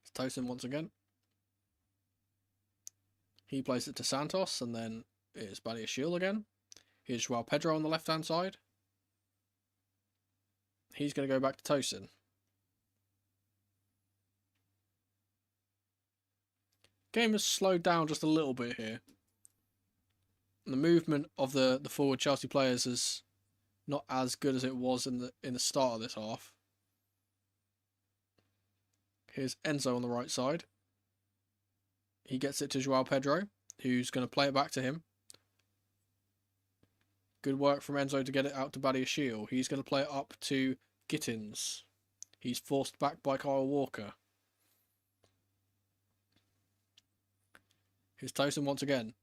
It's Tosin once again. He plays it to Santos, and then it's vidIQ again. Here's Joao Pedro on the left-hand side. He's going to go back to Tosin. Game has slowed down just a little bit here. The movement of the forward Chelsea players is not as good as it was in the start of this half. Here's Enzo on the right side. He gets it to Joao Pedro, who's going to play it back to him. Good work from Enzo to get it out to Badiashile. He's going to play it up to Gittins. He's forced back by Kyle Walker. Here's Tosin once again.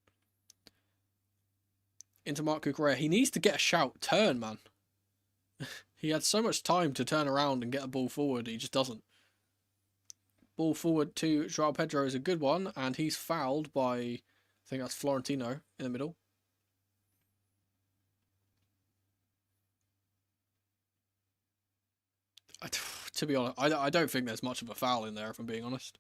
Into Mark Cucurella. He needs to get a shout turn, man. He had so much time to turn around and get a ball forward. He just doesn't. Ball forward to Joao Pedro is a good one. And he's fouled by, I think that's Florentino in the middle. To be honest, I don't think there's much of a foul in there, if I'm being honest.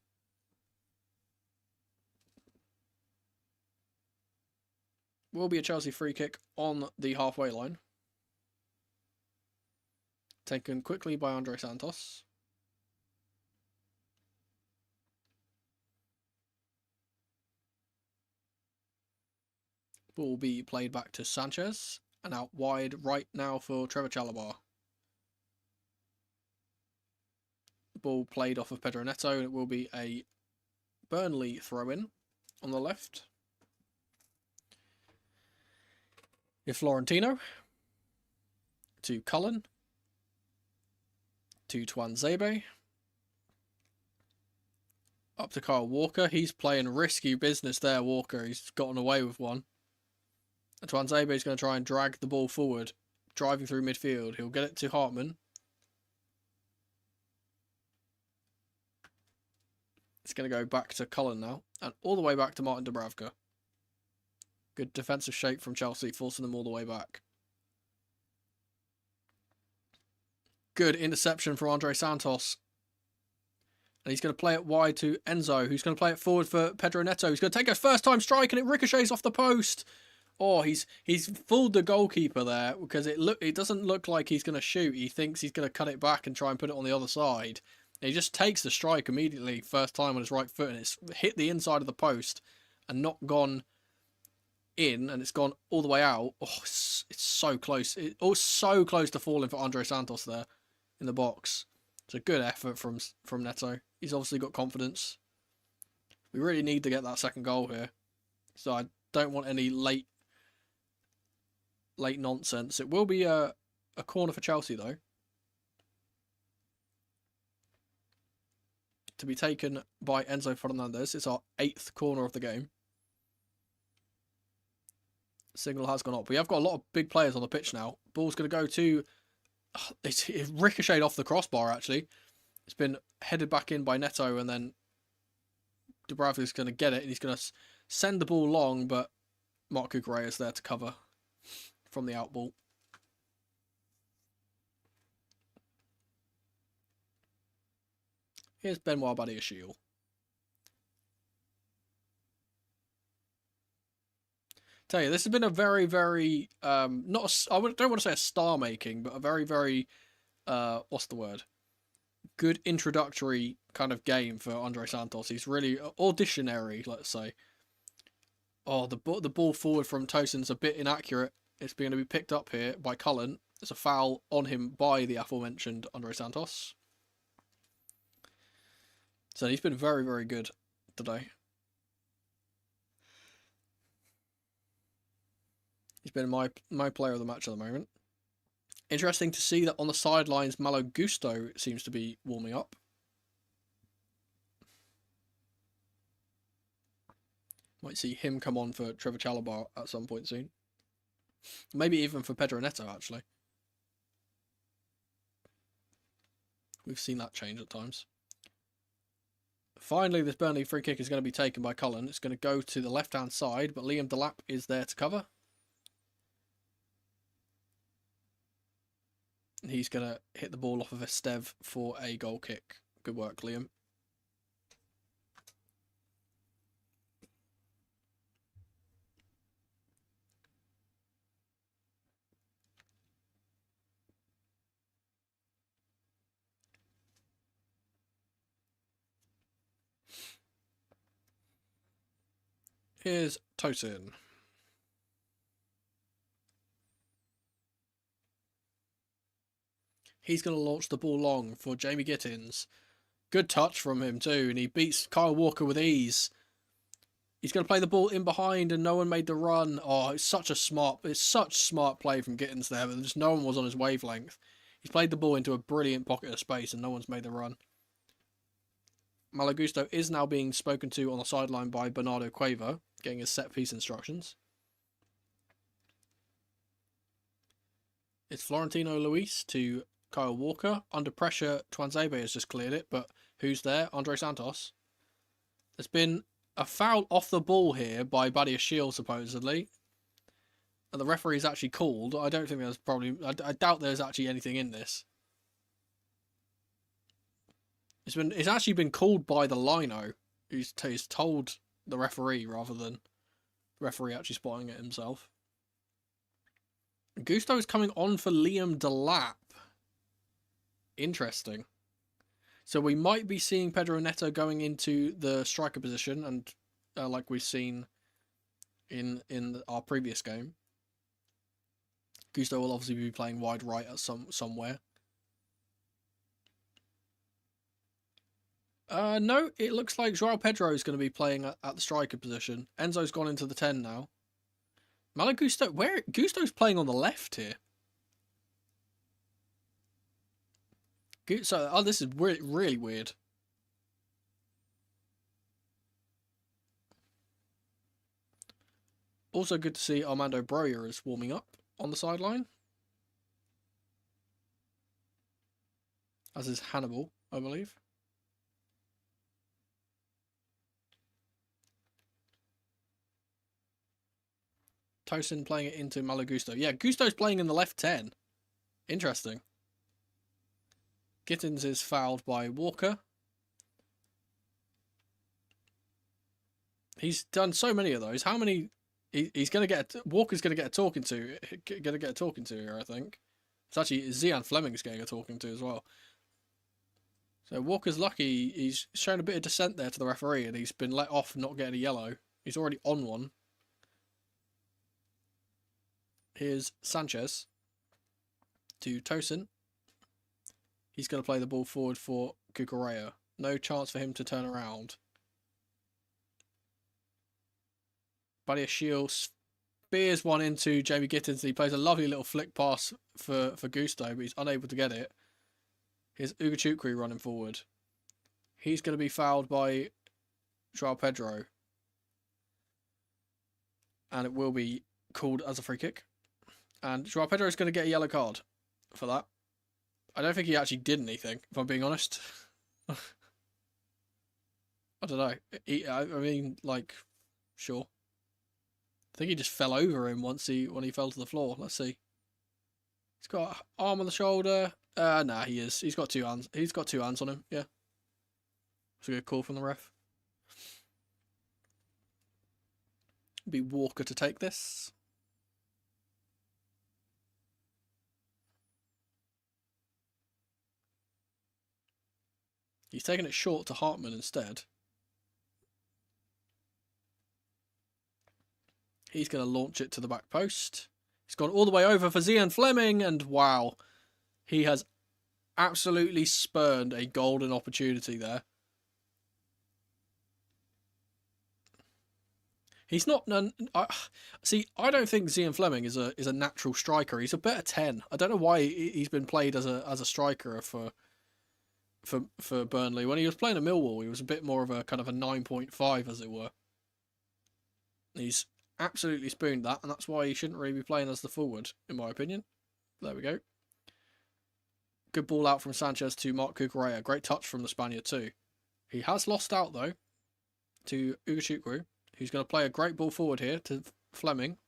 Will be a Chelsea free kick on the halfway line. Taken quickly by Andre Santos. Ball will be played back to Sanchez. And out wide right now for Trevor Chalobah. Ball played off of Pedro Neto. It will be a Burnley throw-in on the left. If Florentino to Cullen to Tuanzebe up to Kyle Walker. He's playing risky business there, Walker. He's gotten away with one. Tuanzebe is going to try and drag the ball forward, driving through midfield. He'll get it to Hartman. It's going to go back to Cullen now, and all the way back to Martin Dubravka. Good defensive shape from Chelsea, forcing them all the way back. Good interception from Andre Santos. And he's going to play it wide to Enzo, who's going to play it forward for Pedro Neto. He's going to take a first-time strike, and it ricochets off the post. Oh, he's fooled the goalkeeper there, because it doesn't look like he's going to shoot. He thinks he's going to cut it back and try and put it on the other side. And he just takes the strike immediately, first time on his right foot, and it's hit the inside of the post and not gone in, and it's gone all the way out. Oh, it's so close. It's so close to falling for Andre Santos there in the box. It's a good effort from Neto. He's obviously got confidence. We really need to get that second goal here. So I don't want any late nonsense. It will be a corner for Chelsea, though. To be taken by Enzo Fernandez. It's our 8th corner of the game. Signal has gone up. We have got a lot of big players on the pitch now. Ball's going to go to... It ricocheted off the crossbar, actually. It's been headed back in by Neto, and then Dubravka is going to get it, and he's going to send the ball long, but Mark Cucurella is there to cover from the out ball. Here's Benoit Badiashile. Tell you, this has been a very, very I don't want to say a star making, but a very, very what's the word? Good introductory kind of game for Andre Santos. He's really auditionary, let's say. Oh, the ball forward from Tosin's a bit inaccurate. It's going to be picked up here by Cullen. There's a foul on him by the aforementioned Andre Santos. So he's been very, very good today. He's been my player of the match at the moment. Interesting to see that on the sidelines, Malo Gusto seems to be warming up. Might see him come on for Trevor Chalobah at some point soon. Maybe even for Pedro Neto, actually. We've seen that change at times. Finally, this Burnley free kick is going to be taken by Cullen. It's going to go to the left-hand side, but Liam Delap is there to cover. And he's going to hit the ball off of Estev for a goal kick. Good work, Liam. Here's Tosin. He's going to launch the ball long for Jamie Gittins. Good touch from him too, and he beats Kyle Walker with ease. He's going to play the ball in behind, and no one made the run. Oh, it's such smart play from Gittins there, but just no one was on his wavelength. He's played the ball into a brilliant pocket of space, and no one's made the run. Malagusto is now being spoken to on the sideline by Bernardo Cueva, getting his set-piece instructions. It's Florentino Luis to Kyle Walker. Under pressure, Tuanzebe has just cleared it, but who's there? Andre Santos. There's been a foul off the ball here by vidIQ, supposedly. And the referee's actually called. I don't think there's probably... I doubt there's actually anything in this. It's actually been called by the lino, who's told the referee rather than the referee actually spotting it himself. Gusto is coming on for Liam Delap. Interesting. So we might be seeing Pedro Neto going into the striker position, and like we've seen in our previous game. Gusto will obviously be playing wide right at somewhere. No, it looks like Joao Pedro is going to be playing at the striker position. Enzo's gone into the 10 now. Malagusto, Gusto's playing on the left here. So, this is really weird. Also good to see Armando Broja is warming up on the sideline. As is Hannibal, I believe. Tosin playing it into Malagusto. Yeah, Gusto's playing in the left 10. Interesting. Gittins is fouled by Walker. He's done so many of those. How many? He's going to get... Walker's going to get a talking to. Here, I think. It's actually Zian Fleming's getting a talking to as well. So Walker's lucky. He's shown a bit of dissent there to the referee, and he's been let off not getting a yellow. He's already on one. Here's Sanchez to Tosin. He's going to play the ball forward for Cucurella. No chance for him to turn around. vidIQ spears one into Jamie Gittins. He plays a lovely little flick pass for Gusto, but he's unable to get it. Here's Ugachukwu running forward. He's going to be fouled by Joao Pedro. And it will be called as a free kick. And Joao Pedro is going to get a yellow card for that. I don't think he actually did anything, if I'm being honest. I don't know. I mean, like, sure. I think he just fell over him when he fell to the floor. Let's see. He's got an arm on the shoulder. Nah, he is. He's got two hands. He's got two hands on him. Yeah. That's a good call from the ref. Be Walker to take this. He's taking it short to Hartman instead. He's going to launch it to the back post. He's gone all the way over for Zian Fleming, and wow, he has absolutely spurned a golden opportunity there. He's not... See, I don't think Zian Fleming is a natural striker. He's a better 10. I don't know why he's been played as a striker for Burnley. When he was playing at Millwall, he was a bit more of a kind of a 9.5, as it were. He's absolutely spooned that, and that's why he shouldn't really be playing as the forward, in my opinion. There we go. Good ball out from Sanchez to Marc Cucurella. Great touch from the Spaniard too. He has lost out, though, to Ugachukwu, who's going to play a great ball forward here to Fleming.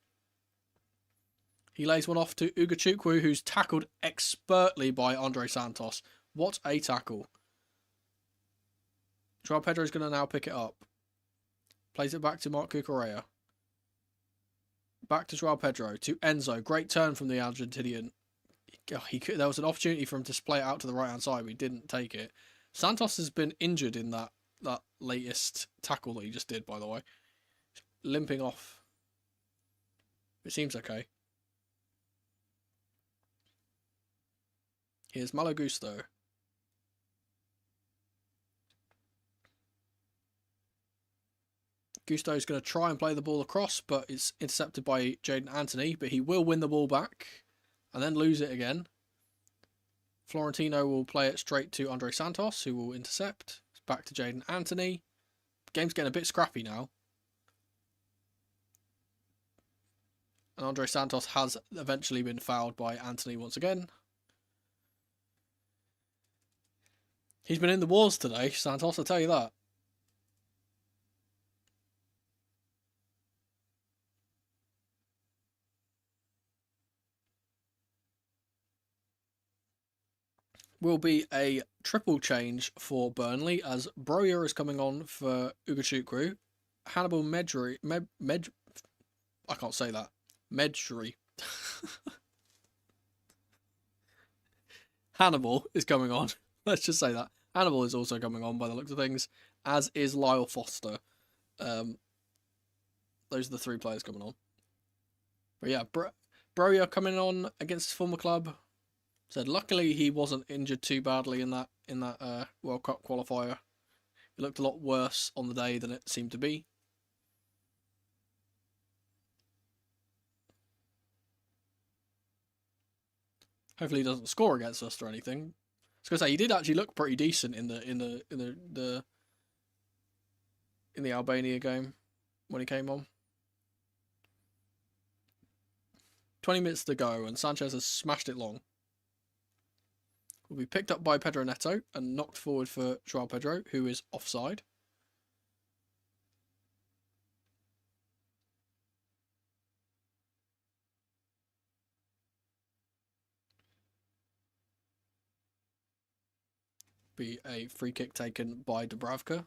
He lays one off to Ugachukwu, who's tackled expertly by Andre Santos. What a tackle. Joao Pedro is going to now pick it up. Plays it back to Marc Cucurella. Back to Joao Pedro, to Enzo. Great turn from the Argentinian. There was an opportunity for him to play it out to the right-hand side, but he didn't take it. Santos has been injured in that latest tackle that he just did, by the way. Limping off. It seems okay. Here's Malagusto. Gusto's going to try and play the ball across, but it's intercepted by Jaden Anthony, but he will win the ball back and then lose it again. Florentino will play it straight to Andre Santos, who will intercept. It's back to Jaden Anthony. Game's getting a bit scrappy now. And Andre Santos has eventually been fouled by Anthony once again. He's been in the wars today, Santos, I'll tell you that. Will be a triple change for Burnley as Broja is coming on for Ugachukwu. Hannibal Medjri... I can't say that. Medjri. Hannibal is coming on. Let's just say that. Hannibal is also coming on by the looks of things, as is Lyle Foster. Those are the 3 players coming on. But yeah, Broja coming on against his former club. Said luckily he wasn't injured too badly in that World Cup qualifier. It looked a lot worse on the day than it seemed to be. Hopefully he doesn't score against us or anything. I was gonna say he did actually look pretty decent in the Albania game when he came on. 20 minutes to go and Sanchez has smashed it long. Will be picked up by Pedro Neto and knocked forward for Joao Pedro, who is offside. Be a free kick taken by Dubravka.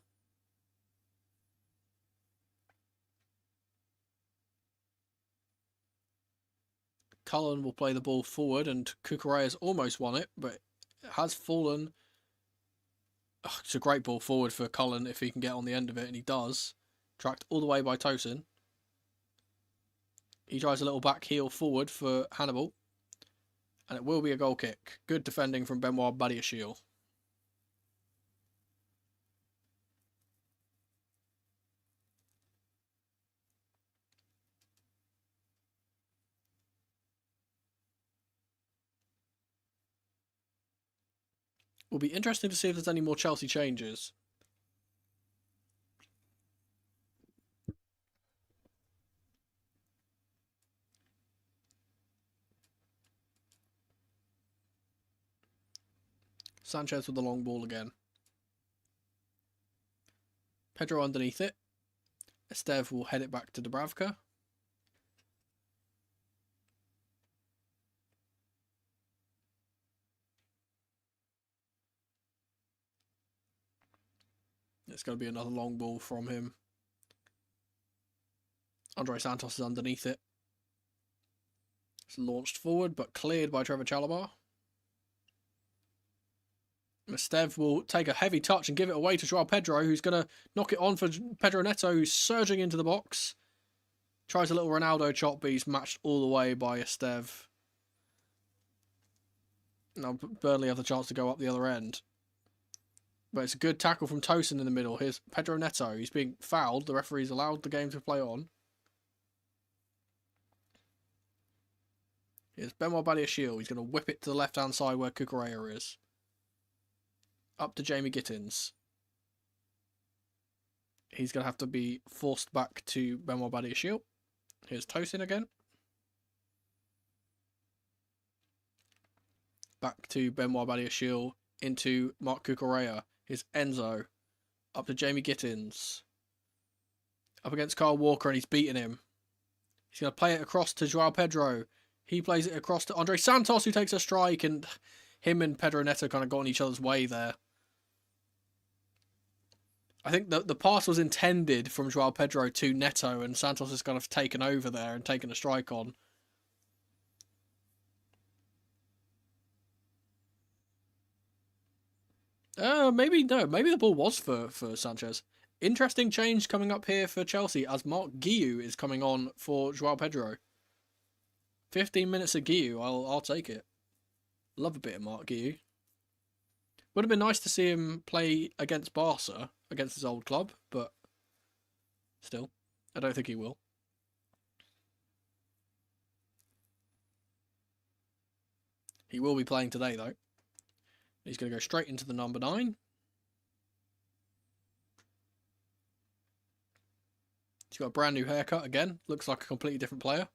Cullen will play the ball forward and Cucurella's almost won it, but it has fallen. Oh, it's a great ball forward for Cullen if he can get on the end of it, and he does. Tracked all the way by Tosin. He tries a little back heel forward for Hannibal. And it will be a goal kick. Good defending from Benoit Badiashile. Will be interesting to see if there's any more Chelsea changes. Sanchez with the long ball again. Pedro underneath it. Estev will head it back to Dubravka. It's going to be another long ball from him. Andre Santos is underneath it. It's launched forward, but cleared by Trevor Chalobah. Estev will take a heavy touch and give it away to Joao Pedro, who's going to knock it on for Pedro Neto, who's surging into the box. Tries a little Ronaldo chop, but he's matched all the way by Estev. Now Burnley have the chance to go up the other end. But it's a good tackle from Tosin in the middle. Here's Pedro Neto. He's being fouled. The referee's allowed the game to play on. Here's Benoit Badiashile. He's going to whip it to the left-hand side where Cucurella is. Up to Jamie Gittins. He's going to have to be forced back to Benoit Badiashile. Here's Tosin again. Back to Benoit Badiashile into Marc Cucurella. Here's Enzo. Up to Jamie Gittins. Up against Kyle Walker and he's beaten him. He's going to play it across to Joao Pedro. He plays it across to Andre Santos, who takes a strike, and him and Pedro Neto kind of got in each other's way there. I think the pass was intended from Joao Pedro to Neto, and Santos has kind of taken over there and taken a strike on. Maybe the ball was for Sanchez. Interesting change coming up here for Chelsea as Marc Guiu is coming on for Joao Pedro. 15 minutes of Guiu, I'll take it. Love a bit of Marc Guiu. Would have been nice to see him play against Barca, against his old club, but still. I don't think he will. He will be playing today, though. He's going to go straight into the number 9. He's got a brand new haircut again. Looks like a completely different player,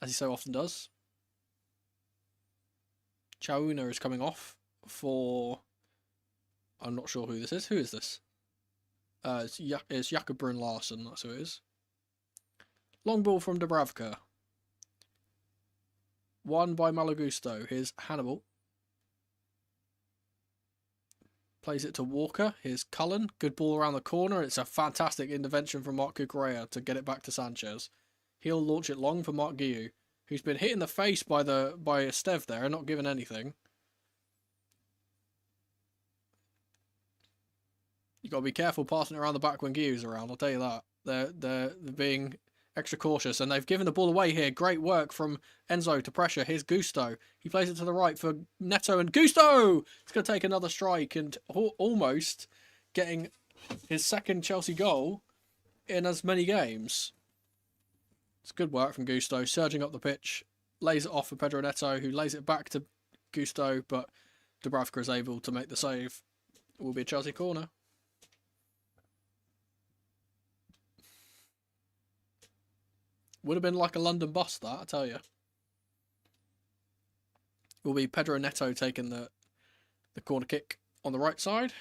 as he so often does. Chauna is coming off for... I'm not sure who this is. Who is this? It's Jakob Brun-Larsen, that's who it is. Long ball from Dubravka. Won by Malagusto. Here's Hannibal. Plays it to Walker. Here's Cullen. Good ball around the corner. It's a fantastic intervention from Marc Cucurella to get it back to Sanchez. He'll launch it long for Mark Guiu, who's been hit in the face by Esteve there and not given anything. You've got to be careful passing it around the back when Guiu's around, I'll tell you that. They're being extra cautious, and they've given the ball away here. Great work from Enzo to pressure. Here's Gusto. He plays it to the right for Neto, and Gusto! It's going to take another strike and almost getting his second Chelsea goal in as many games. It's good work from Gusto, surging up the pitch. Lays it off for Pedro Neto, who lays it back to Gusto, but Dubravka is able to make the save. It will be a Chelsea corner. Would have been like a London bus, that, I tell you. Will be Pedro Neto taking the corner kick on the right side.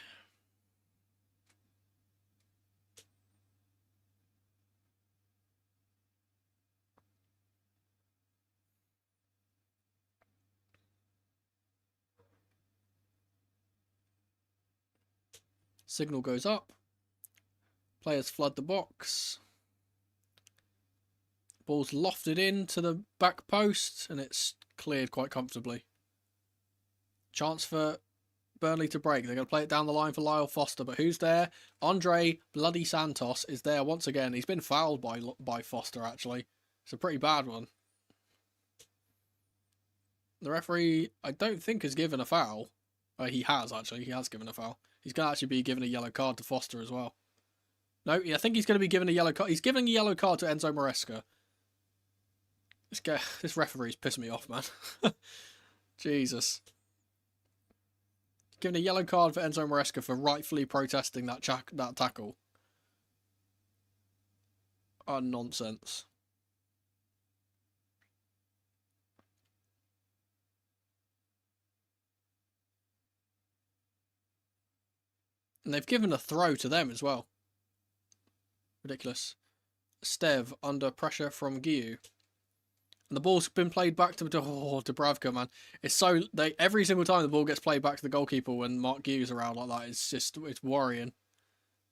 Signal goes up. Players flood the box. Ball's lofted in to the back post, and it's cleared quite comfortably. Chance for Burnley to break. They're going to play it down the line for Lyle Foster, but who's there? Andre Bloody Santos is there once again. He's been fouled by Foster, actually. It's a pretty bad one. The referee, I don't think, has given a foul. He has, actually. He has given a foul. He's going to actually be given a yellow card to Foster as well. No, I think he's going to be given a yellow card. He's giving a yellow card to Enzo Maresca. This referee's pissing me off, man. Jesus. Giving a yellow card for Enzo Maresca for rightfully protesting that tackle. Oh, nonsense. And they've given a throw to them as well. Ridiculous. Esteve under pressure from Guiu. And the ball's been played back to Dubravka, man. It's so every single time the ball gets played back to the goalkeeper when Mark Guiu's around like that, it's worrying.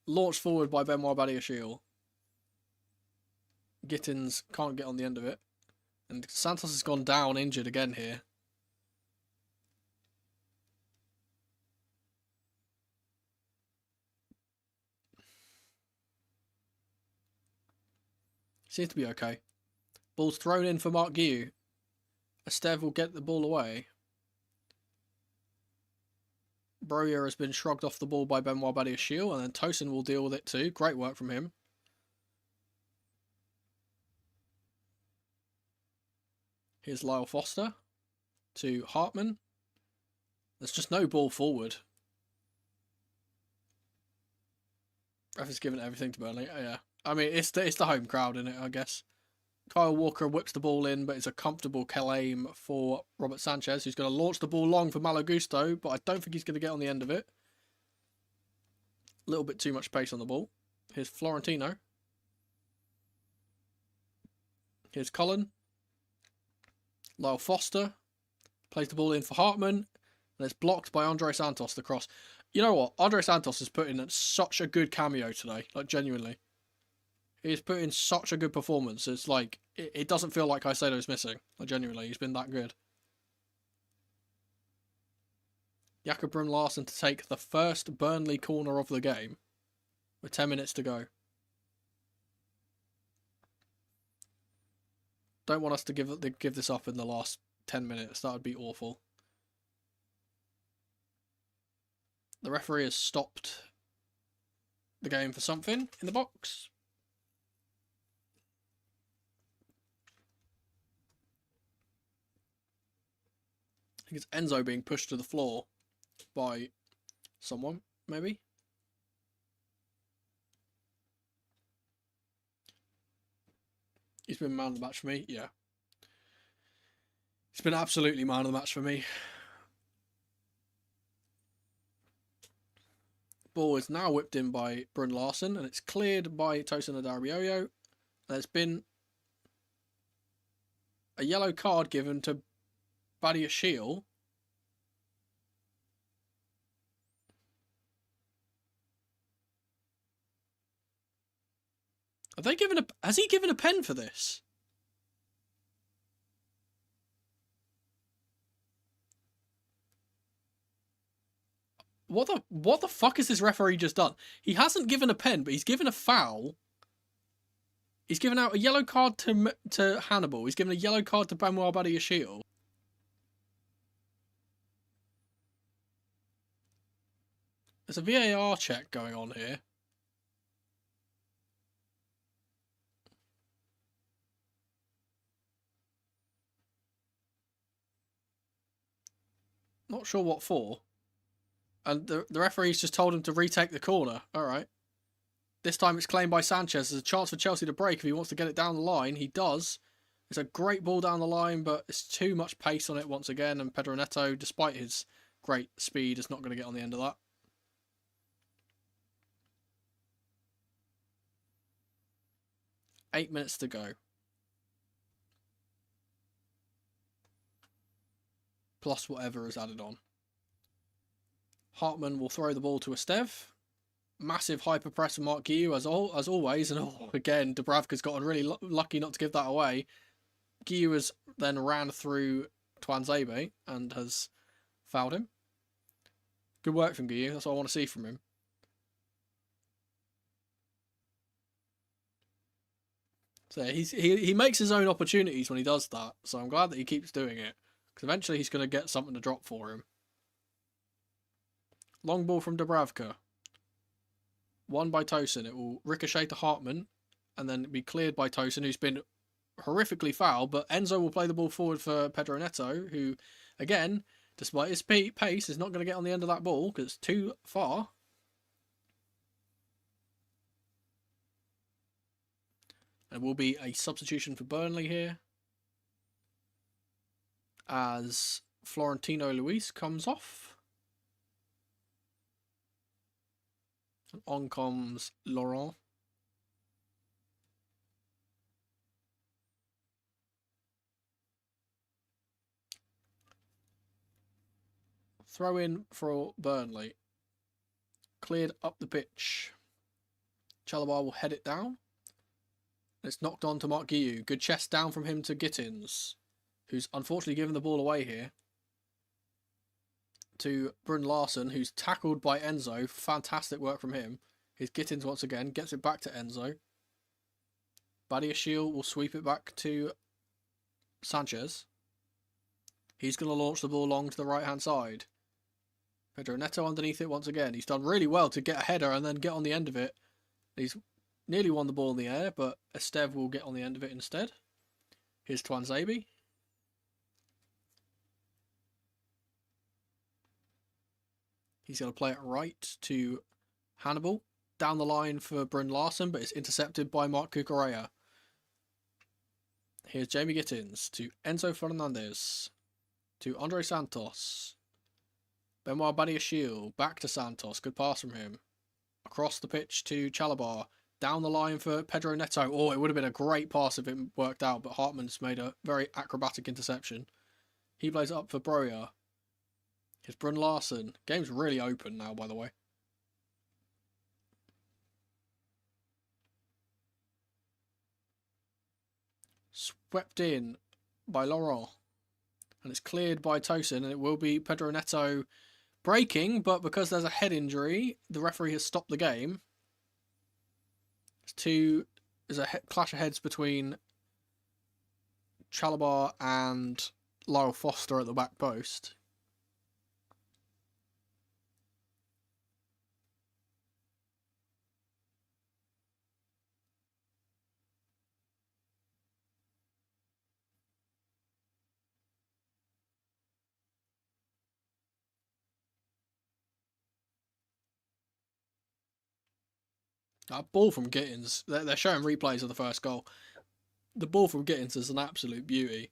Launched forward by Benoit Badiashile. Gittins can't get on the end of it. And Santos has gone down injured again here. Seems to be okay. Ball's thrown in for Mark Guiu. Esteve will get the ball away. Broja has been shrugged off the ball by Benoit Badiashile, and then Tosin will deal with it too. Great work from him. Here's Lyle Foster to Hartman. There's just no ball forward. Ref has given everything to Burnley. Oh, yeah. I mean, it's the home crowd, in it, I guess. Kyle Walker whips the ball in, but it's a comfortable aim for Robert Sanchez, who's going to launch the ball long for Malagusto, but I don't think he's going to get on the end of it. A little bit too much pace on the ball. Here's Florentino. Here's Cullen. Lyle Foster plays the ball in for Hartman, and it's blocked by Andre Santos, the cross. You know what? Andre Santos has put in such a good cameo today, like genuinely. He's put in such a good performance. It's like, it doesn't feel like Caicedo's missing. Like, genuinely, he's been that good. Jakob Brun-Larsen to take the first Burnley corner of the game with 10 minutes to go. Don't want us to give this up in the last 10 minutes. That would be awful. The referee has stopped the game for something in the box. I think it's Enzo being pushed to the floor by someone, maybe. He's been man of the match for me, yeah. He's been absolutely man of the match for me. Ball is now whipped in by Brun Larson, and it's cleared by Tosin Adarabioyo. There's been a yellow card given to vidIQ. Have they given a? Has he given a pen for this? What the fuck has this referee just done? He hasn't given a pen, but he's given a foul. He's given out a yellow card to Hannibal. He's given a yellow card to Benoit vidIQ. There's a VAR check going on here. Not sure what for. And the referee's just told him to retake the corner. All right. This time it's claimed by Sanchez. There's a chance for Chelsea to break if he wants to get it down the line. He does. It's a great ball down the line, but it's too much pace on it once again. And Pedro Neto, despite his great speed, is not going to get on the end of that. Eight minutes to go. Plus whatever is added on. Hartman will throw the ball to Estev. Massive hyper press from Mark Guiu as always, and again Dubravka's gotten really lucky not to give that away. Guiu has then ran through Tuanzebe and has fouled him. Good work from Guiu. That's what I want to see from him. So he makes his own opportunities when he does that. So I'm glad that he keeps doing it, because eventually he's going to get something to drop for him. Long ball from Dubravka. Won by Tosin. It will ricochet to Hartman and then be cleared by Tosin, who's been horrifically fouled. But Enzo will play the ball forward for Pedro Neto, who, again, despite his pace, is not going to get on the end of that ball because it's too far. And it will be a substitution for Burnley here, as Florentino Luis comes off. And on comes Laurent. Throw in for Burnley. Cleared up the pitch. Chalobah will head it down. It's knocked on to Mark Guiu. Good chest down from him to Gittins, who's unfortunately given the ball away here. To Brun Larson, who's tackled by Enzo. Fantastic work from him. Here's Gittins once again. Gets it back to Enzo. vidIQ will sweep it back to Sanchez. He's going to launch the ball long to the right-hand side. Pedro Neto underneath it once again. He's done really well to get a header and then get on the end of it. He's nearly won the ball in the air, but Estev will get on the end of it instead. Here's Tuanzebe. He's going to play it right to Hannibal. Down the line for Brun Larson, but it's intercepted by Mark Cucurella. Here's Jamie Gittins to Enzo Fernandez. To Andre Santos. Benoit vidIQ. Back to Santos. Good pass from him. Across the pitch to Chalobah. Down the line for Pedro Neto. Oh, it would have been a great pass if it worked out, but Hartman's made a very acrobatic interception. He plays it up for Broja. Here's Brun Larson. Game's really open now, by the way. Swept in by Laurent. And it's cleared by Tosin, and it will be Pedro Neto breaking, but because there's a head injury, the referee has stopped the game. There's a clash of heads between Chalobah and Lyle Foster at the back post. That ball from Gittins, they're showing replays of the first goal. The ball from Gittins is an absolute beauty.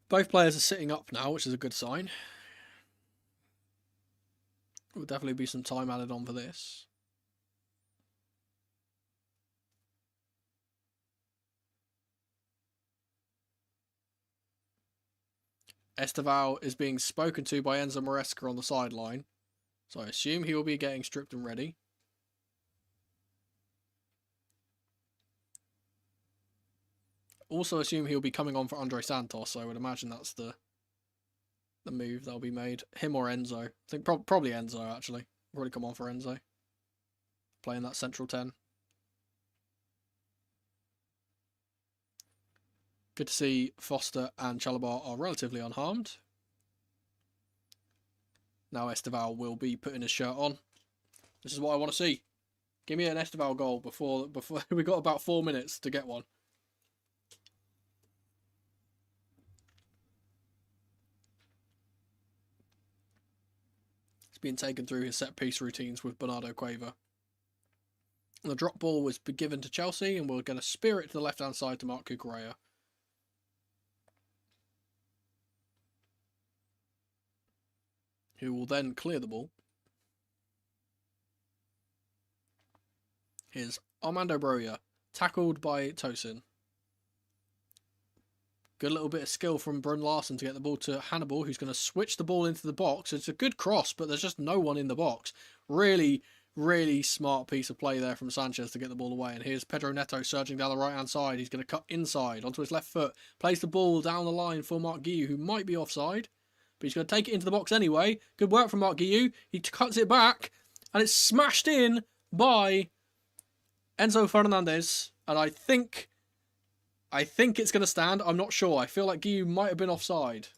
Both players are sitting up now, which is a good sign. Will definitely be some time added on for this. Esteval is being spoken to by Enzo Maresca on the sideline, so I assume he will be getting stripped and ready. Also assume he'll be coming on for Andre Santos, so I would imagine that's the move that'll be made. Him or Enzo. I think probably Enzo, actually. Probably come on for Enzo. Playing that central 10. Good to see Foster and Chalabar are relatively unharmed. Now Esteval will be putting his shirt on. This is what I want to see. Give me an Esteval goal before we got about 4 minutes to get one. He's being taken through his set piece routines with Bernardo Cueva. And the drop ball was given to Chelsea, and we're going to spear it to the left hand side to Marc Cucurella. Who will then clear the ball. Here's Armando Broja, tackled by Tosin. Good little bit of skill from Brun Larsen to get the ball to Hannibal, who's going to switch the ball into the box. It's a good cross, but there's just no one in the box. Really, really smart piece of play there from Sanchez to get the ball away. And here's Pedro Neto surging down the right-hand side. He's going to cut inside onto his left foot. Plays the ball down the line for Marc Guiu, who might be offside. But he's going to take it into the box anyway. Good work from Marc Guiu. He cuts it back, and it's smashed in by Enzo Fernandez. And I think it's going to stand. I'm not sure. I feel like Guiu might have been offside.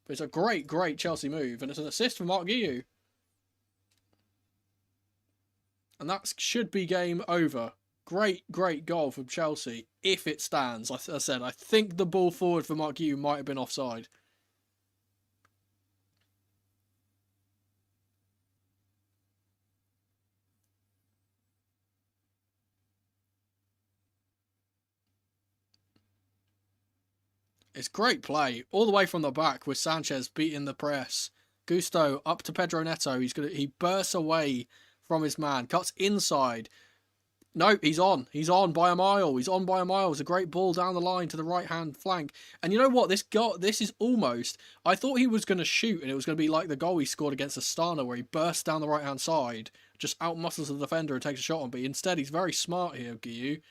But it's a great, great Chelsea move. And it's an assist from Marc Guiu. And that should be game over. Great, great goal from Chelsea. If it stands. As I said, I think the ball forward for Marc Guiu might have been offside. It's great play all the way from the back with Sanchez beating the press. Gusto up to Pedro Neto. He bursts away from his man, cuts inside. No, he's on. He's on by a mile. He's on by a mile. It's a great ball down the line to the right-hand flank. And you know what? This is almost... I thought he was going to shoot, and it was going to be like the goal he scored against Astana, where he bursts down the right-hand side, just outmuscles the defender and takes a shot on. But instead, he's very smart here, Guiu.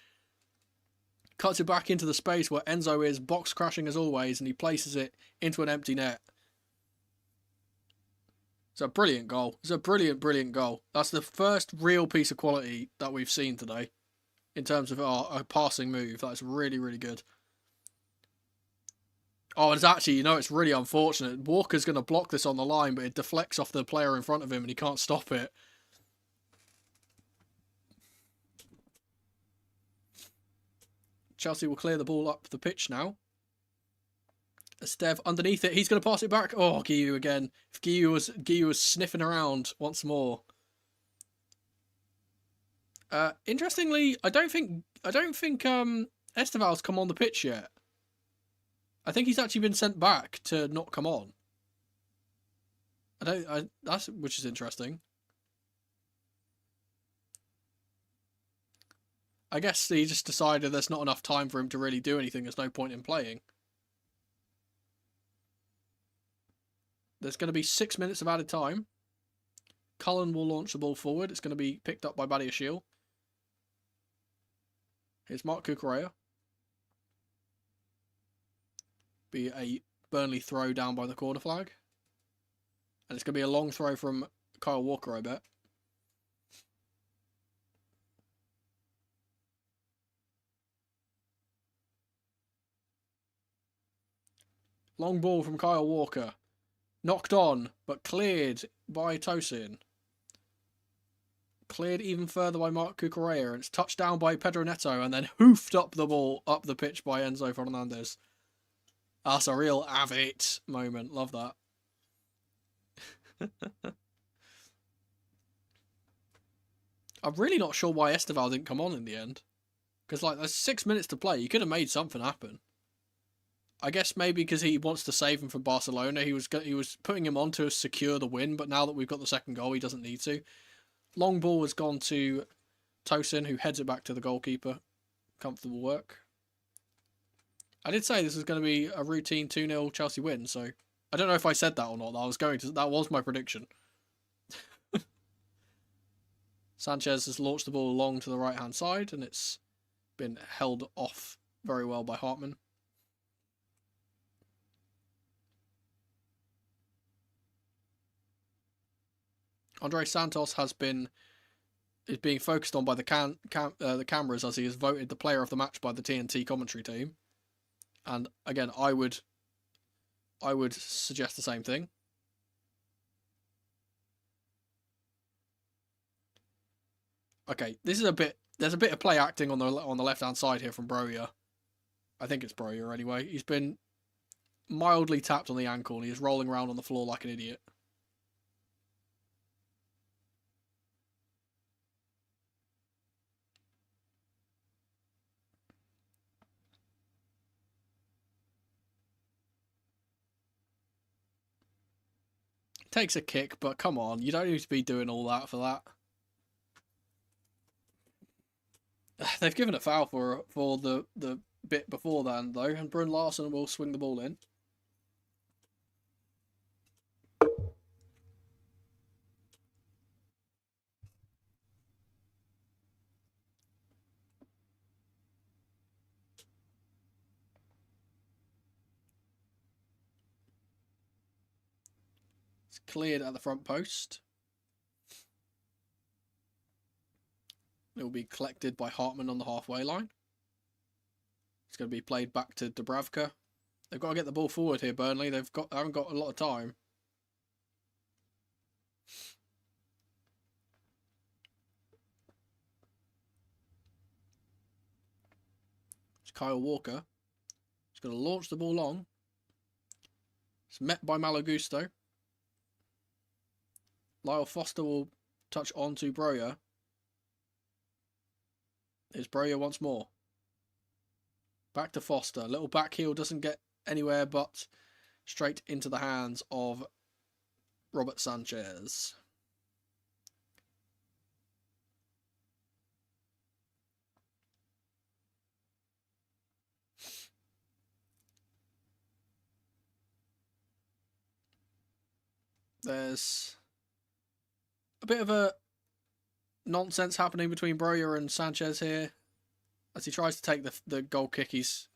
Cuts it back into the space where Enzo is, box crashing as always, and he places it into an empty net. It's a brilliant goal. It's a brilliant, brilliant goal. That's the first real piece of quality that we've seen today in terms of our passing move. That's really, really good. Oh, and it's actually, you know, it's really unfortunate. Walker's going to block this on the line, but it deflects off the player in front of him and he can't stop it. Chelsea will clear the ball up the pitch now. Esteve underneath it. He's going to pass it back. Oh, Guiu again. If Guiu was sniffing around once more. Interestingly, I don't think Esteval's come on the pitch yet. I think he's actually been sent back to not come on. Which is interesting. I guess he just decided there's not enough time for him to really do anything. There's no point in playing. There's going to be 6 minutes of added time. Cullen will launch the ball forward. It's going to be picked up by Badiashile. Here's Marc Cucurella. Be a Burnley throw down by the corner flag. And it's going to be a long throw from Kyle Walker, I bet. Long ball from Kyle Walker. Knocked on, but cleared by Tosin. Cleared even further by Mark Cucurella, and it's touched down by Pedro Neto, and then hoofed up the ball up the pitch by Enzo Fernandez. That's a real have it moment. Love that. I'm really not sure why Esteval didn't come on in the end. Because, like, there's 6 minutes to play. You could have made something happen. I guess maybe because he wants to save him from Barcelona. He was putting him on to secure the win, but now that we've got the second goal, he doesn't need to. Long ball has gone to Tosin, who heads it back to the goalkeeper. Comfortable work. I did say this was going to be a routine 2-0 Chelsea win, so I don't know if I said that or not. That was my prediction. Sanchez has launched the ball along to the right-hand side, and it's been held off very well by Hartman. Andre Santos is being focused on by the cameras as he is voted the player of the match by the TNT commentary team. And again, I would suggest the same thing. Okay, this is there's a bit of play acting on the left-hand side here from Broja. I think it's Broja anyway. He's been mildly tapped on the ankle and he's rolling around on the floor like an idiot. Takes a kick, but come on, you don't need to be doing all that for that. They've given a foul for the bit before then, though, and Brun Larson will swing the ball in. It's cleared at the front post. It will be collected by Hartman on the halfway line. It's going to be played back to Dubravka. They've got to get the ball forward here, Burnley. They haven't got a lot of time. It's Kyle Walker. He's going to launch the ball long. It's met by Malo Gusto. Lyle Foster will touch on to Broja. Here's Broja once more. Back to Foster. Little back heel doesn't get anywhere but straight into the hands of Robert Sanchez. There's a bit of a nonsense happening between Broja and Sanchez here. As he tries to take the goal kick, he's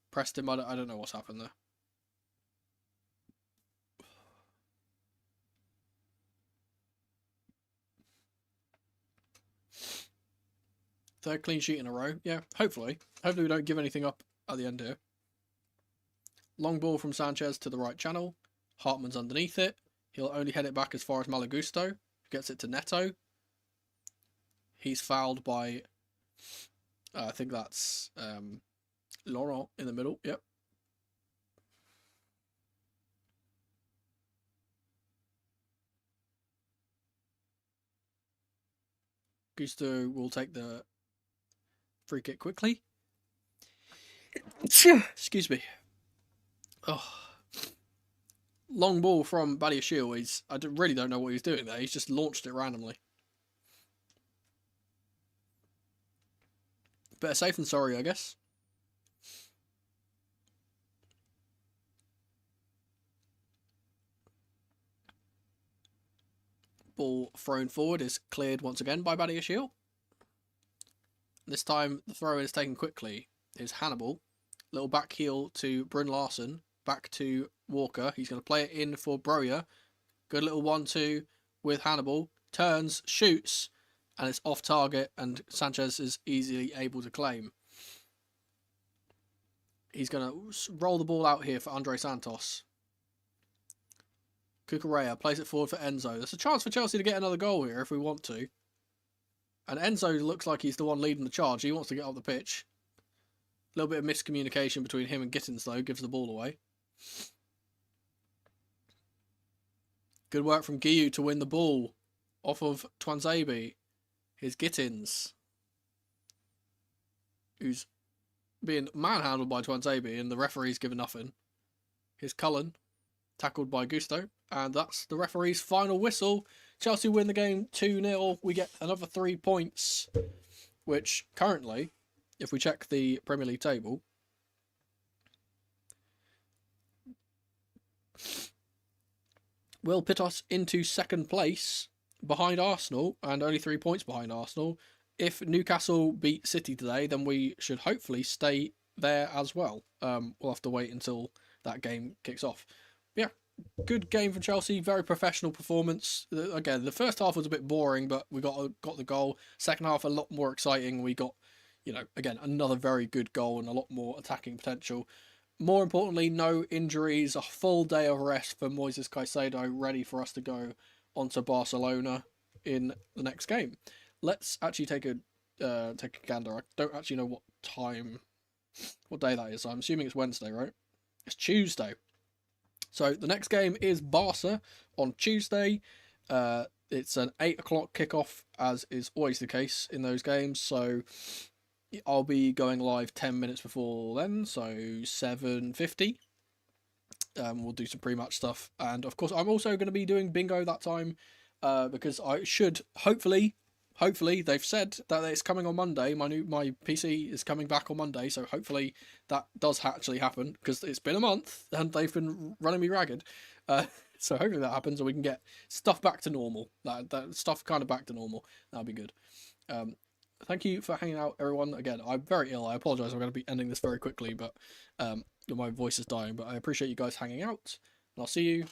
pressed him. I don't know what's happened there. Third clean sheet in a row. Yeah, hopefully. Hopefully we don't give anything up at the end here. Long ball from Sanchez to the right channel. Hartman's underneath it. He'll only head it back as far as Malo Gusto. Gets it to Neto. He's fouled by... I think that's Laurent in the middle. Yep. Gusto will take the free kick quickly. Excuse me. Oh. Long ball from vidIQ. I really don't know what he's doing there. He's just launched it randomly. Better safe than sorry, I guess. Ball thrown forward is cleared once again by vidIQ. This time the throw is taken quickly. Is Hannibal. Little back heel to Brun Larson. Back to Walker. He's going to play it in for Broja. Good little 1-2 with Hannibal. Turns, shoots, and it's off target, and Sanchez is easily able to claim. He's going to roll the ball out here for Andre Santos. Cucurella plays it forward for Enzo. There's a chance for Chelsea to get another goal here if we want to. And Enzo looks like he's the one leading the charge. He wants to get up the pitch. A little bit of miscommunication between him and Gittins, though, gives the ball away. Good work from Guiu to win the ball off of Tuanzebe. Here's Gittins, who's being manhandled by Tuanzebe, and the referee's given nothing. Here's Cullen, tackled by Gusto, and that's the referee's final whistle. Chelsea win the game 2-0. We get another 3 points, which currently, if we check the Premier League table, will put us into second place behind Arsenal and only 3 points behind Arsenal. If Newcastle beat City today, then we should hopefully stay there as well. We'll have to wait until that game kicks off. But yeah, good game from Chelsea. Very professional performance. Again, the first half was a bit boring, but we got the goal. Second half a lot more exciting. We got, again, another very good goal and a lot more attacking potential. More importantly, no injuries. A full day of rest for Moises Caicedo, ready for us to go onto Barcelona in the next game. Let's actually take a gander. I don't actually know what day that is. I'm assuming it's Wednesday, right? It's Tuesday. So the next game is Barca on Tuesday. It's an 8 o'clock kickoff, as is always the case in those games. So I'll be going live 10 minutes before then, so 7:50. We'll do some pre-match stuff, and of course I'm also going to be doing bingo that time, because I should hopefully they've said that it's coming on Monday. My PC is coming back on Monday, so hopefully that does actually happen, because it's been a month and they've been running me ragged. So hopefully that happens and we can get stuff back to normal. That stuff kind of back to normal. That'll be good. Thank you for hanging out, everyone. Again, I'm very ill. I apologise. I'm going to be ending this very quickly, but my voice is dying. But I appreciate you guys hanging out, and I'll see you